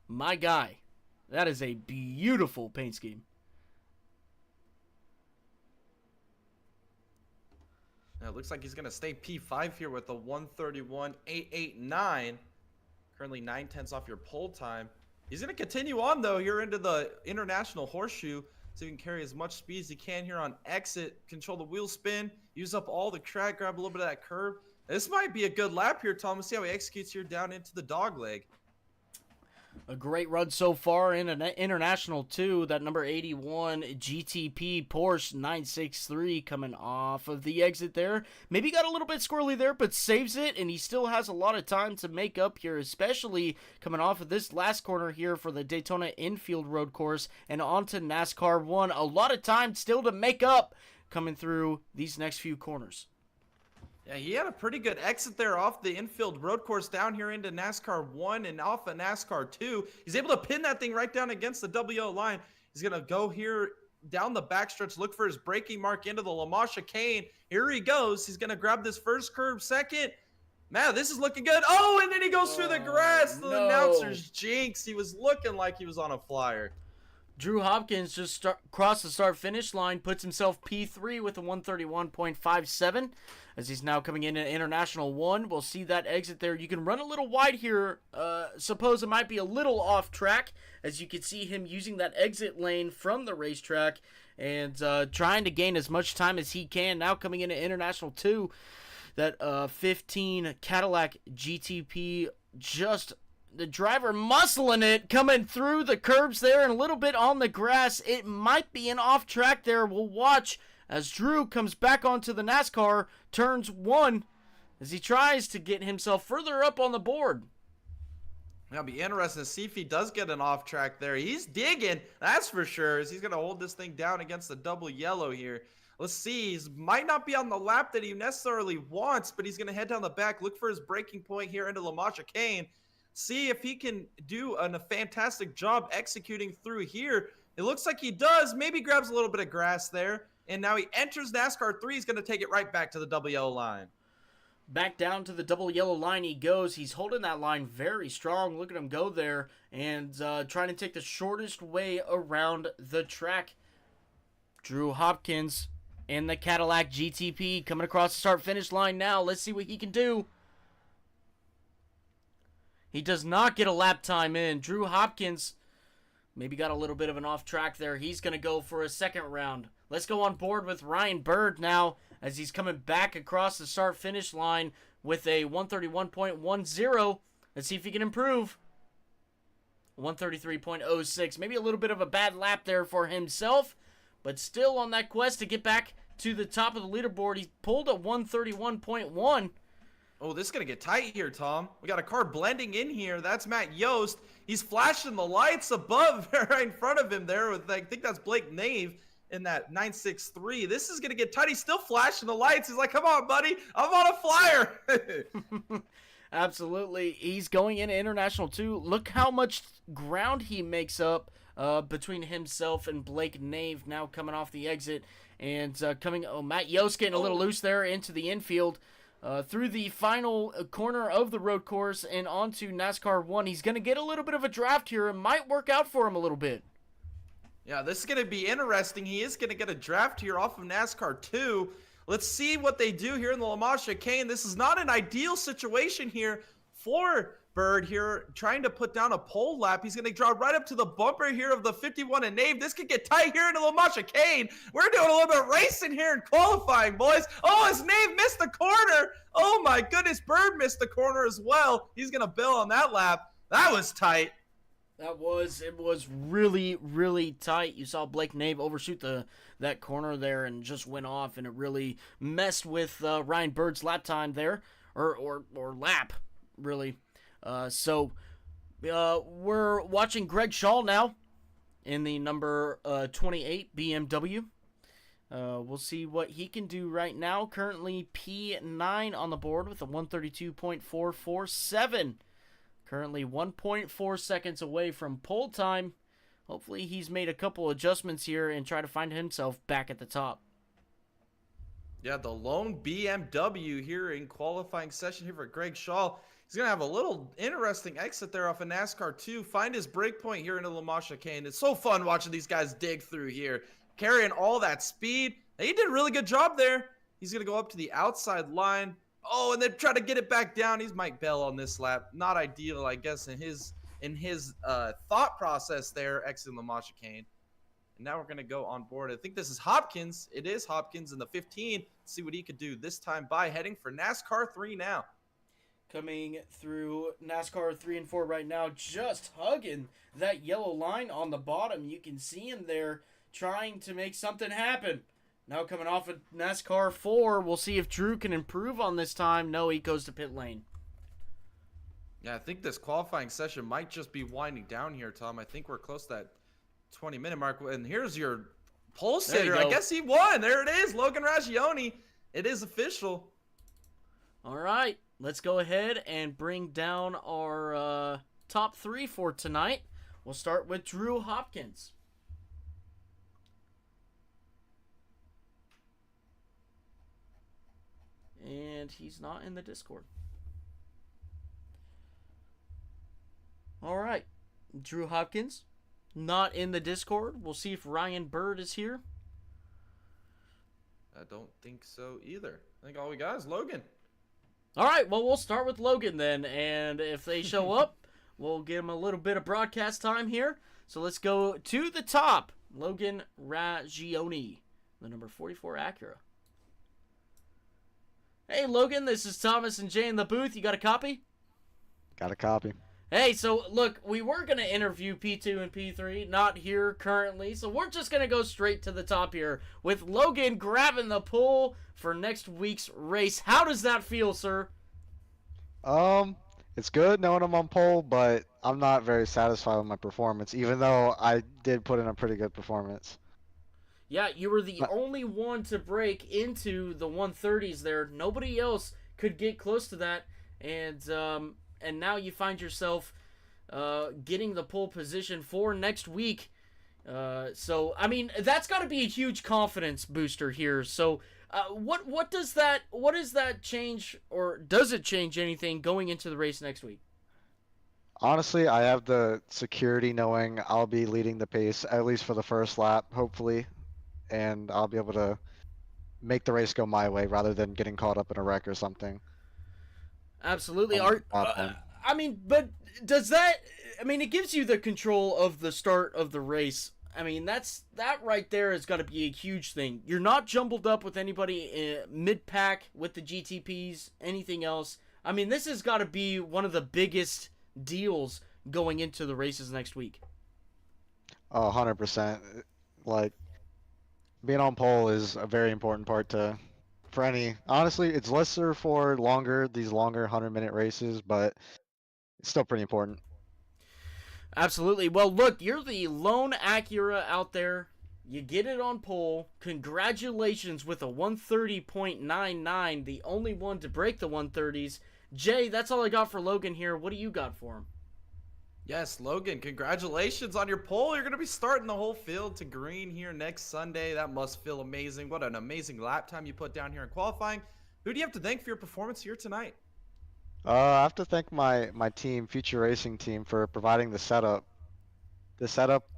my guy, that is a beautiful paint scheme. Now, it looks like he's going to stay P5 here with the 131.889. Currently 9/10 off your pole time. He's going to continue on, though, here into the International Horseshoe, so he can carry as much speed as he can here on exit, control the wheel spin, use up all the track, grab a little bit of that curb. This might be a good lap here, Tom. Let's see how he executes here down into the dog leg. A great run so far in an international too. That number 81 GTP Porsche 963 coming off of the exit there. Maybe got a little bit squirrely there, but saves it, and he still has a lot of time to make up here, especially coming off of this last corner here for the Daytona infield road course and onto NASCAR 1. A lot of time still to make up coming through these next few corners. Yeah, he had a pretty good exit there off the infield road course down here into NASCAR 1 and off of NASCAR 2. He's able to pin that thing right down against the WO line. He's going to go here down the backstretch, look for his braking mark into the Lamar chicane. Here he goes. He's going to grab this first curb second. Man, this is looking good. Oh, and then he goes through the grass. The announcer's jinx. He was looking like he was on a flyer. Drew Hopkins just crossed the start-finish line, puts himself P3 with a 131.57 as he's now coming in at International 1. We'll see that exit there. You can run a little wide here. Suppose it might be a little off track, as you can see him using that exit lane from the racetrack and trying to gain as much time as he can. Now coming into International 2, that 15 Cadillac GTP just... the driver muscling it, coming through the curbs there and a little bit on the grass. It might be an off track there. We'll watch as Drew comes back onto the NASCAR, turns 1, as he tries to get himself further up on the board. It'll be interesting to see if he does get an off track there. He's digging, that's for sure, as he's going to hold this thing down against the double yellow here. Let's see, he might not be on the lap that he necessarily wants, but he's going to head down the back, look for his breaking point here into Lamar chicane. See if he can do a fantastic job executing through here. It looks like he does. Maybe grabs a little bit of grass there. And now he enters NASCAR 3. He's going to take it right back to the double yellow line. Back down to the double yellow line he goes. He's holding that line very strong. Look at him go there and trying to take the shortest way around the track. Drew Hopkins and the Cadillac GTP coming across the start-finish line now. Let's see what he can do. He does not get a lap time in. Drew Hopkins maybe got a little bit of an off track there. He's going to go for a second round. Let's go on board with Ryan Bird now as he's coming back across the start-finish line with a 131.10. Let's see if he can improve. 133.06. Maybe a little bit of a bad lap there for himself, but still on that quest to get back to the top of the leaderboard. He pulled a 131.1. Oh, this is going to get tight here, Tom. We got a car blending in here. That's Matt Yost. He's flashing the lights above right in front of him there with, I think that's Blake Nave in that 963. This is going to get tight. He's still flashing the lights. He's like, come on, buddy. I'm on a flyer. Absolutely. He's going into International 2. Look how much ground he makes up between himself and Blake Nave now coming off the exit. And Matt Yost getting a little loose there into the infield. Through the final corner of the road course and onto NASCAR 1. He's going to get a little bit of a draft here. It might work out for him a little bit. Yeah, this is going to be interesting. He is going to get a draft here off of NASCAR 2. Let's see what they do here in the Lamar chicane. This is not an ideal situation here for Bird here, trying to put down a pole lap. He's going to draw right up to the bumper here of the 51 and Nave. This could get tight here into Lamar chicane. We're doing a little bit of racing here in qualifying, boys. Oh, as Nave missed the corner. Oh, my goodness. Bird missed the corner as well. He's going to bail on that lap. That was tight. It was really, really tight. You saw Blake Nave overshoot that corner there and just went off, and it really messed with Ryan Bird's lap time there, or lap, really. So we're watching Greg Shaw now in the number 28 BMW. We'll see what he can do right now. Currently P9 on the board with a 132.447. Currently 1.4 seconds away from pole time. Hopefully he's made a couple adjustments here and try to find himself back at the top. Yeah, the lone BMW here in qualifying session here for Greg Shaw. He's going to have a little interesting exit there off of NASCAR 2. Find his break point here into La Manche chicane. It's so fun watching these guys dig through here, carrying all that speed. He did a really good job there. He's going to go up to the outside line. Oh, and then try to get it back down. He's Mike Bell on this lap. Not ideal, I guess, in his thought process there, exiting La Manche chicane. And now we're going to go on board. I think this is Hopkins. It is Hopkins in the 15. Let's see what he could do this time by heading for NASCAR 3 now. Coming through NASCAR 3 and 4 right now, just hugging that yellow line on the bottom. You can see him there trying to make something happen. Now coming off of NASCAR 4, we'll see if Drew can improve on this time. No, he goes to pit lane. Yeah, I think this qualifying session might just be winding down here, Tom. I think we're close to that 20-minute mark. And here's your pole sitter. I guess he won. There it is, Logan Raggioni. It is official. All right, let's go ahead and bring down our top 3 for tonight. We'll start with Drew Hopkins. And he's not in the Discord. All right, Drew Hopkins, not in the Discord. We'll see if Ryan Bird is here. I don't think so either. I think all we got is Logan. All right, well, we'll start with Logan then. And if they show up, we'll give him a little bit of broadcast time here. So let's go to the top. Logan Raggioni, the number 44 Acura. Hey, Logan, this is Thomas and Jay in the booth. You got a copy? Got a copy. Hey, so look, we were going to interview P2 and P3, not here currently, so we're just going to go straight to the top here with Logan grabbing the pole for next week's race. How does that feel, sir? It's good knowing I'm on pole, but I'm not very satisfied with my performance, even though I did put in a pretty good performance. Yeah, you were the only one to break into the 130s there. Nobody else could get close to that, and now you find yourself getting the pole position for next week. So I mean, that's got to be a huge confidence booster here. So what does that change, or does it change anything going into the race next week? Honestly, I have the security knowing I'll be leading the pace, at least for the first lap, hopefully, and I'll be able to make the race go my way rather than getting caught up in a wreck or something. Absolutely. I mean, but does that? I mean, it gives you the control of the start of the race. I mean, that right there has got to be a huge thing. You're not jumbled up with anybody mid-pack with the GTPs, anything else. I mean, this has got to be one of the biggest deals going into the races next week. Oh, 100%. Like, being on pole is a very important part for any. Honestly, it's lesser for these longer 100-minute races, but it's still pretty important. Absolutely. Well, look, you're the lone Acura out there. You get it on pole. Congratulations with a 130.99, the only one to break the 130s. Jay, that's all I got for Logan here. What do you got for him? Yes, Logan, congratulations on your pole. You're going to be starting the whole field to green here next Sunday. That must feel amazing. What an amazing lap time you put down here in qualifying. Who do you have to thank for your performance here tonight? I have to thank my team, Future Racing Team, for providing the setup. The setup,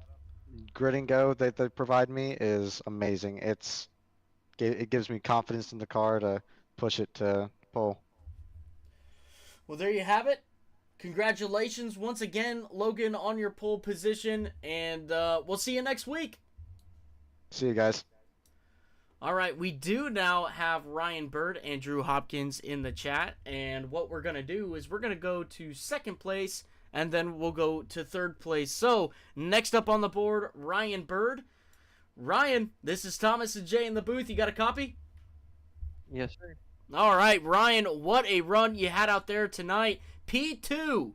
grid and go that they provide me is amazing. It gives me confidence in the car to push it to pole. Well, there you have it. Congratulations once again, Logan, on your pole position, and we'll see you next week. See you guys. All right, we do now have Ryan Bird and Drew Hopkins in the chat, and what we're going to do is we're going to go to second place, and then we'll go to third place. So, next up on the board, Ryan Bird. Ryan, this is Thomas and Jay in the booth. You got a copy? Yes, sir. All right, Ryan, what a run you had out there tonight. P2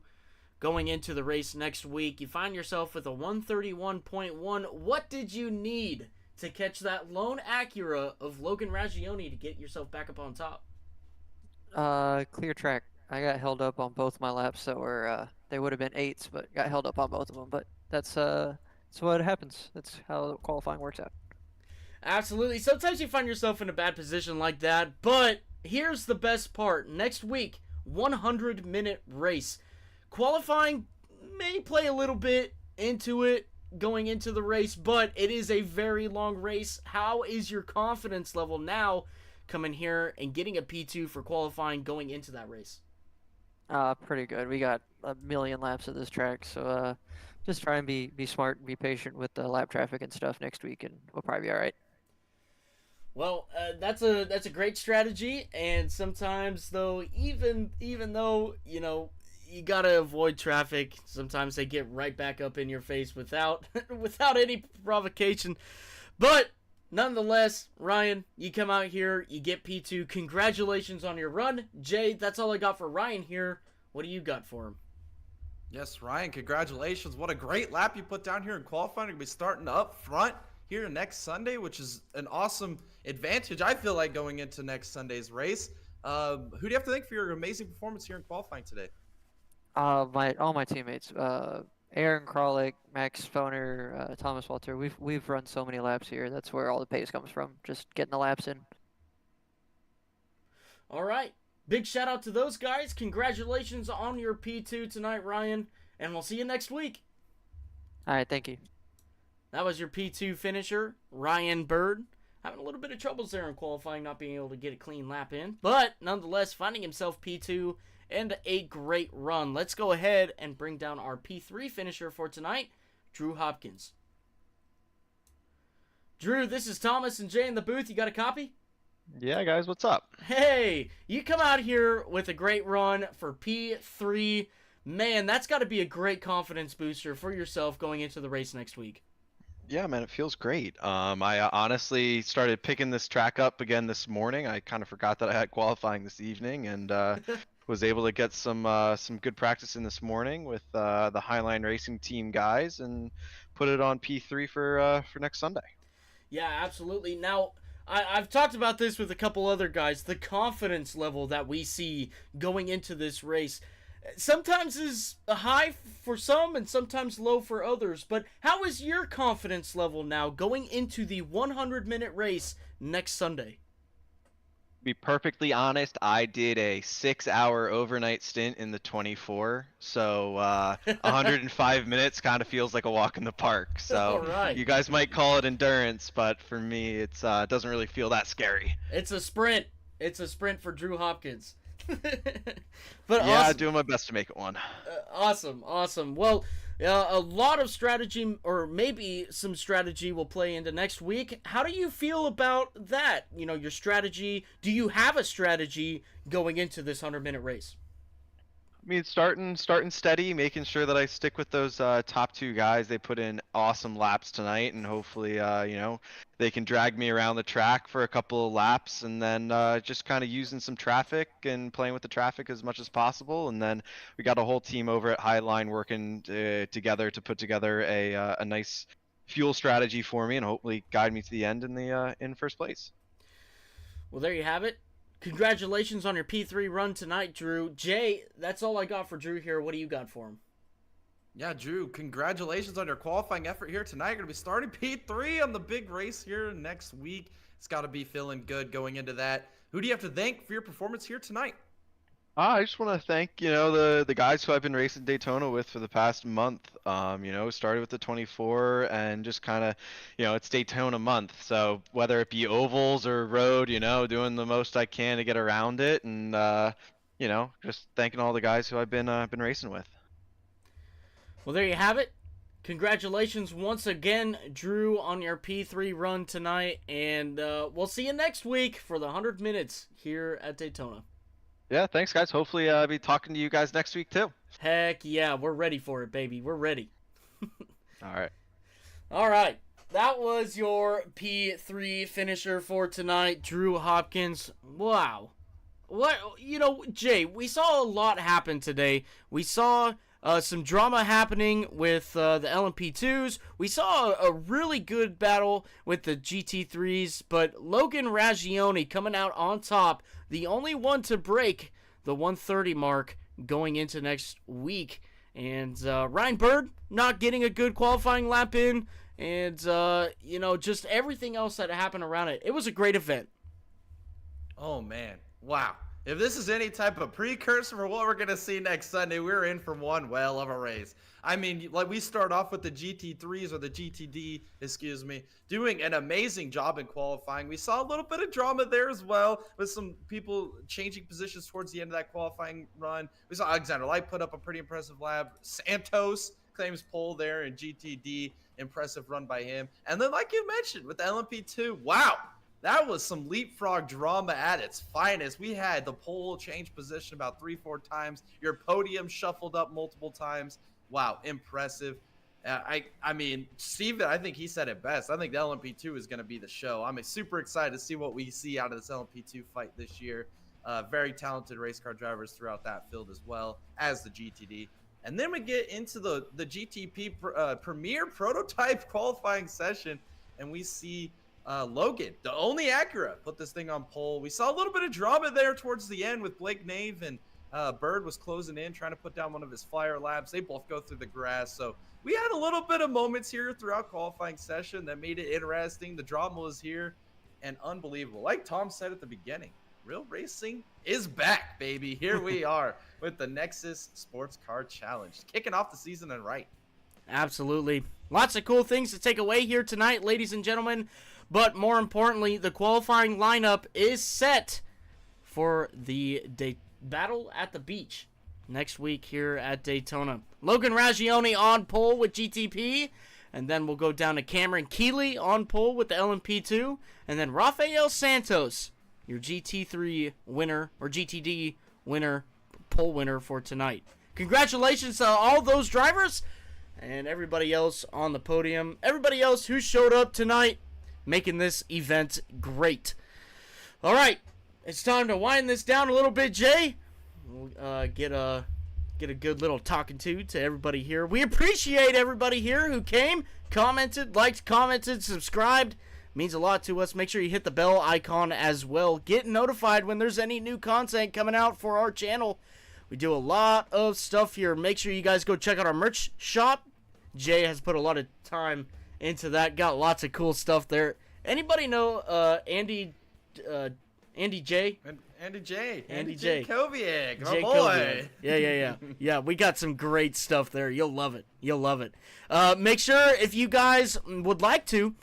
going into the race next week. You find yourself with a 131.1. What did you need to catch that lone Acura of Logan Raggioni to get yourself back up on top? Clear track. I got held up on both my laps, so they would have been 8s, but got held up on both of them. But that's what happens. That's how qualifying works out. Absolutely. Sometimes you find yourself in a bad position like that, but here's the best part. Next week, 100-minute race. Qualifying may play a little bit into it going into the race, but it is a very long race. How is your confidence level now coming here and getting a P2 for qualifying going into that race? Pretty good. We got a million laps of this track, so just try and be smart and be patient with the lap traffic and stuff next week, and we'll probably be all right. Well, that's a great strategy, and sometimes though, even though you gotta avoid traffic, sometimes they get right back up in your face without without any provocation. But nonetheless, Ryan, you come out here, you get P2. Congratulations on your run, Jay. That's all I got for Ryan here. What do you got for him? Yes, Ryan, congratulations. What a great lap you put down here in qualifying. You're going to be starting up front here next Sunday, which is an awesome advantage, I feel like, going into next Sunday's race. Who do you have to thank for your amazing performance here in qualifying today? All my teammates, Aaron Kralik, Max Foner, Thomas Walter. We've run so many laps here. That's where all the pace comes from. Just getting the laps in. All right. Big shout out to those guys. Congratulations on your P2 tonight, Ryan. And we'll see you next week. All right, thank you. That was your P2 finisher, Ryan Bird. Having a little bit of troubles there in qualifying, not being able to get a clean lap in. But nonetheless, finding himself P2 and a great run. Let's go ahead and bring down our P3 finisher for tonight, Drew Hopkins. Drew, this is Thomas and Jay in the booth. You got a copy? Yeah, guys, what's up? Hey, you come out here with a great run for P3. Man, that's got to be a great confidence booster for yourself going into the race next week. Yeah, man, it feels great. I honestly started picking this track up again this morning. I kind of forgot that I had qualifying this evening, and was able to get some good practice in this morning with the Highline Racing Team guys, and put it on P3 for next Sunday. Yeah, absolutely. Now, I've talked about this with a couple other guys. The confidence level that we see going into this race sometimes is high for some and sometimes low for others. But how is your confidence level now going into the 100-minute race next Sunday? To be perfectly honest, I did a 6-hour overnight stint in the 24, so 105 minutes kind of feels like a walk in the park. So right. You guys might call it endurance, but for me, it doesn't really feel that scary. It's a sprint. It's a sprint for Drew Hopkins. But yeah, awesome. doing my best to make it one. Awesome. Well, a lot of strategy, or maybe some strategy, will play into next week. How do you feel about that? Your strategy. Do you have a strategy going into this 100-minute race? I mean, starting steady, making sure that I stick with those top two guys. They put in awesome laps tonight, and hopefully, they can drag me around the track for a couple of laps, and then just kind of using some traffic and playing with the traffic as much as possible. And then we got a whole team over at Highline working together to put together a nice fuel strategy for me, and hopefully guide me to the end in first place. Well, there you have it. Congratulations on your P3 run tonight, Drew. Jay, that's all I got for Drew here. What do you got for him? Yeah, Drew, congratulations on your qualifying effort here tonight. You're going to be starting P3 on the big race here next week. It's got to be feeling good going into that. Who do you have to thank for your performance here tonight? I just want to thank, the guys who I've been racing Daytona with for the past month. Started with the 24 and just kind of, it's Daytona month. So whether it be ovals or road, doing the most I can to get around it, and just thanking all the guys who I've been racing with. Well, there you have it. Congratulations once again, Drew, on your P3 run tonight, and we'll see you next week for the 100 minutes here at Daytona. Yeah, thanks, guys. Hopefully I'll be talking to you guys next week, too. Heck yeah, we're ready for it, baby. We're ready. All right. That was your P3 finisher for tonight, Drew Hopkins. Wow. Jay, we saw a lot happen today. We saw some drama happening with the LMP2s. We saw a really good battle with the GT3s, but Logan Raggioni coming out on top, the only one to break the 130 mark going into next week. And Ryan Bird not getting a good qualifying lap in. and just everything else that happened around it. It was a great event. Oh man, wow. If this is any type of precursor for what we're going to see next Sunday, we're in for one whale of a race. I mean, like, we start off with the GT3s, or the GTD, excuse me, doing an amazing job in qualifying. We saw a little bit of drama there as well, with some people changing positions towards the end of that qualifying run. We saw Alexander Light put up a pretty impressive lap. Santos claims pole there in GTD. Impressive run by him. And then, like you mentioned, with the LMP2, wow. That was some leapfrog drama at its finest. We had the pole change position about 3-4 times. Your podium shuffled up multiple times. Wow, impressive. I mean, Steven, I think he said it best. I think the LMP2 is going to be the show. I'm super excited to see what we see out of this LMP2 fight this year. Very talented race car drivers throughout that field as well as the GTD. And then we get into the GTP Premier Prototype qualifying session, and we see Logan, the only Acura, put this thing on pole. We saw a little bit of drama there towards the end with Blake Nave, and Bird was closing in, trying to put down one of his flyer laps. They both go through the grass. So we had a little bit of moments here throughout qualifying session that made it interesting. The drama was here and unbelievable. Like Tom said at the beginning, real racing is back, baby. Here we are with the Nexus Sports Car Challenge, kicking off the season and right. Absolutely. Lots of cool things to take away here tonight, ladies and gentlemen. But more importantly, the qualifying lineup is set for the Battle at the Beach next week here at Daytona. Logan Raggioni on pole with GTP, and then we'll go down to Cameron Keeley on pole with the LMP2, and then Rafael Santos, your GT3 winner, or GTD winner, pole winner for tonight. Congratulations to all those drivers and everybody else on the podium, everybody else who showed up tonight, making this event great. All right, it's time to wind this down a little bit, Jay. We'll get a good little talking to everybody here. We appreciate everybody here who came, commented, liked, commented, subscribed. Means a lot to us. Make sure you hit the bell icon as well. Get notified when there's any new content coming out for our channel. We do a lot of stuff here. Make sure you guys go check out our merch shop. Jay has put a lot of time into that. Got lots of cool stuff there. Anybody know Andy J? Andy J. Andy J. Koviak, my Jay boy. Koviak. Yeah. Yeah, we got some great stuff there. You'll love it. Make sure, if you guys would like to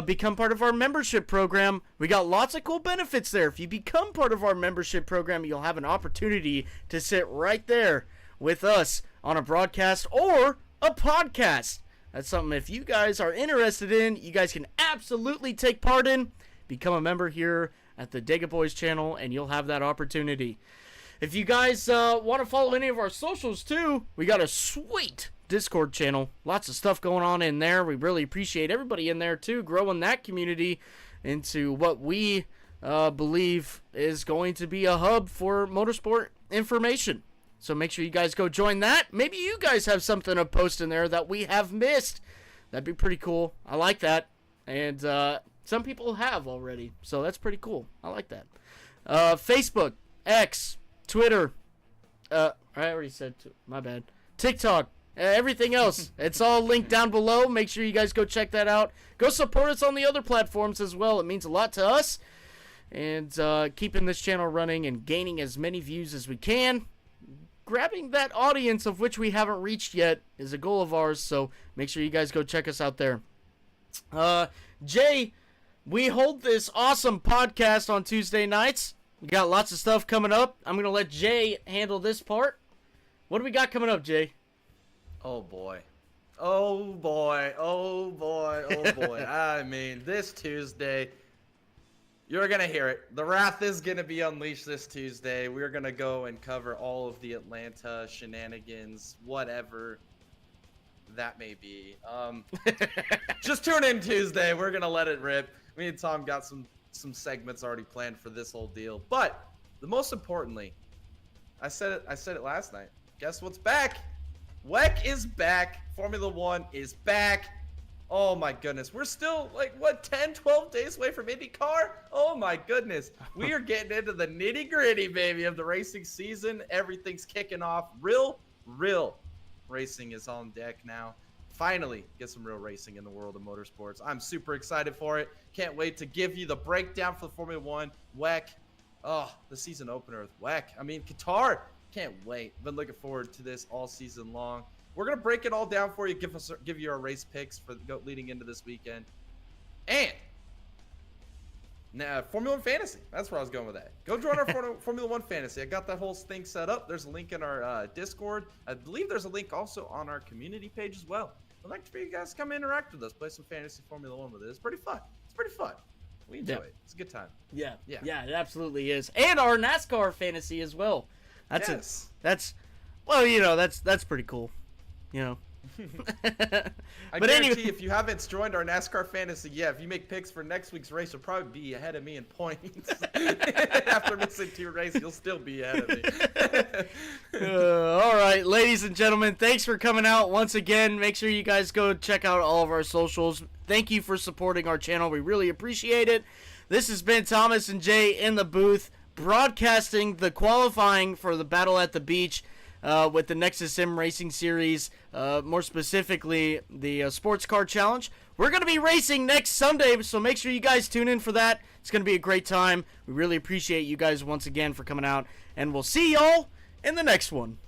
become part of our membership program, we got lots of cool benefits there. If you become part of our membership program, you'll have an opportunity to sit right there with us on a broadcast or a podcast. That's something, if you guys are interested in, you guys can absolutely take part in. Become a member here at the Dega Boys channel, and you'll have that opportunity. If you guys want to follow any of our socials too, we got a sweet Discord channel. Lots of stuff going on in there. We really appreciate everybody in there too, growing that community into what we believe is going to be a hub for motorsport information. So make sure you guys go join that. Maybe you guys have something to post in there that we have missed. That'd be pretty cool. I like that. And some people have already, so that's pretty cool. I like that. Facebook, X, Twitter. I already said, my bad. TikTok, everything else. It's all linked down below. Make sure you guys go check that out. Go support us on the other platforms as well. It means a lot to us. And keeping this channel running and gaining as many views as we can. Grabbing that audience of which we haven't reached yet is a goal of ours, so make sure you guys go check us out there. Jay, we hold this awesome podcast on Tuesday nights. We got lots of stuff coming up. I'm going to let Jay handle this part. What do we got coming up, Jay? Oh boy. I mean, this Tuesday, you're going to hear it. The wrath is going to be unleashed this Tuesday. We're going to go and cover all of the Atlanta shenanigans, whatever that may be. Just tune in Tuesday. We're going to let it rip. Me and Tom got some segments already planned for this whole deal. But the most importantly, I said it last night. Guess what's back? WEC is back. Formula One is back. Oh my goodness. We're still 10, 12 days away from IndyCar? Oh my goodness. We are getting into the nitty gritty, baby, of the racing season. Everything's kicking off. Real racing is on deck now. finally get some real racing in the world of motorsports. I'm super excited for it. Can't wait to give you the breakdown for the Formula One. WEC. Oh, the season opener with WEC. I mean, Qatar. Can't wait. Been looking forward to this all season long. We're going to break it all down for you, give you our race picks for leading into this weekend. And now, Formula One Fantasy. That's where I was going with that. Go join our Formula One Fantasy. I got that whole thing set up. There's a link in our Discord. I believe there's a link also on our community page as well. I'd like for you guys to come interact with us, play some fantasy Formula One with it. It's pretty fun. It's pretty fun. We enjoy it. It's a good time. Yeah, Yeah. it absolutely is. And our NASCAR fantasy as well. That's Yes. That's well, you know, that's pretty cool. You know. I But guarantee anyway, if you haven't joined our NASCAR fantasy yet, if you make picks for next week's race, you'll probably be ahead of me in points. After missing 2 races, you'll still be ahead of me. all right, ladies and gentlemen, thanks for coming out once again. Make sure you guys go check out all of our socials. Thank you for supporting our channel. We really appreciate it. This has been Thomas and Jay in the booth, broadcasting the qualifying for the Battle at the Beach with the Nexus Sim Racing Series, more specifically the Sports Car Challenge. We're going to be racing next Sunday, so make sure you guys tune in for that. It's going to be a great time. We really appreciate you guys once again for coming out, and we'll see y'all in the next one.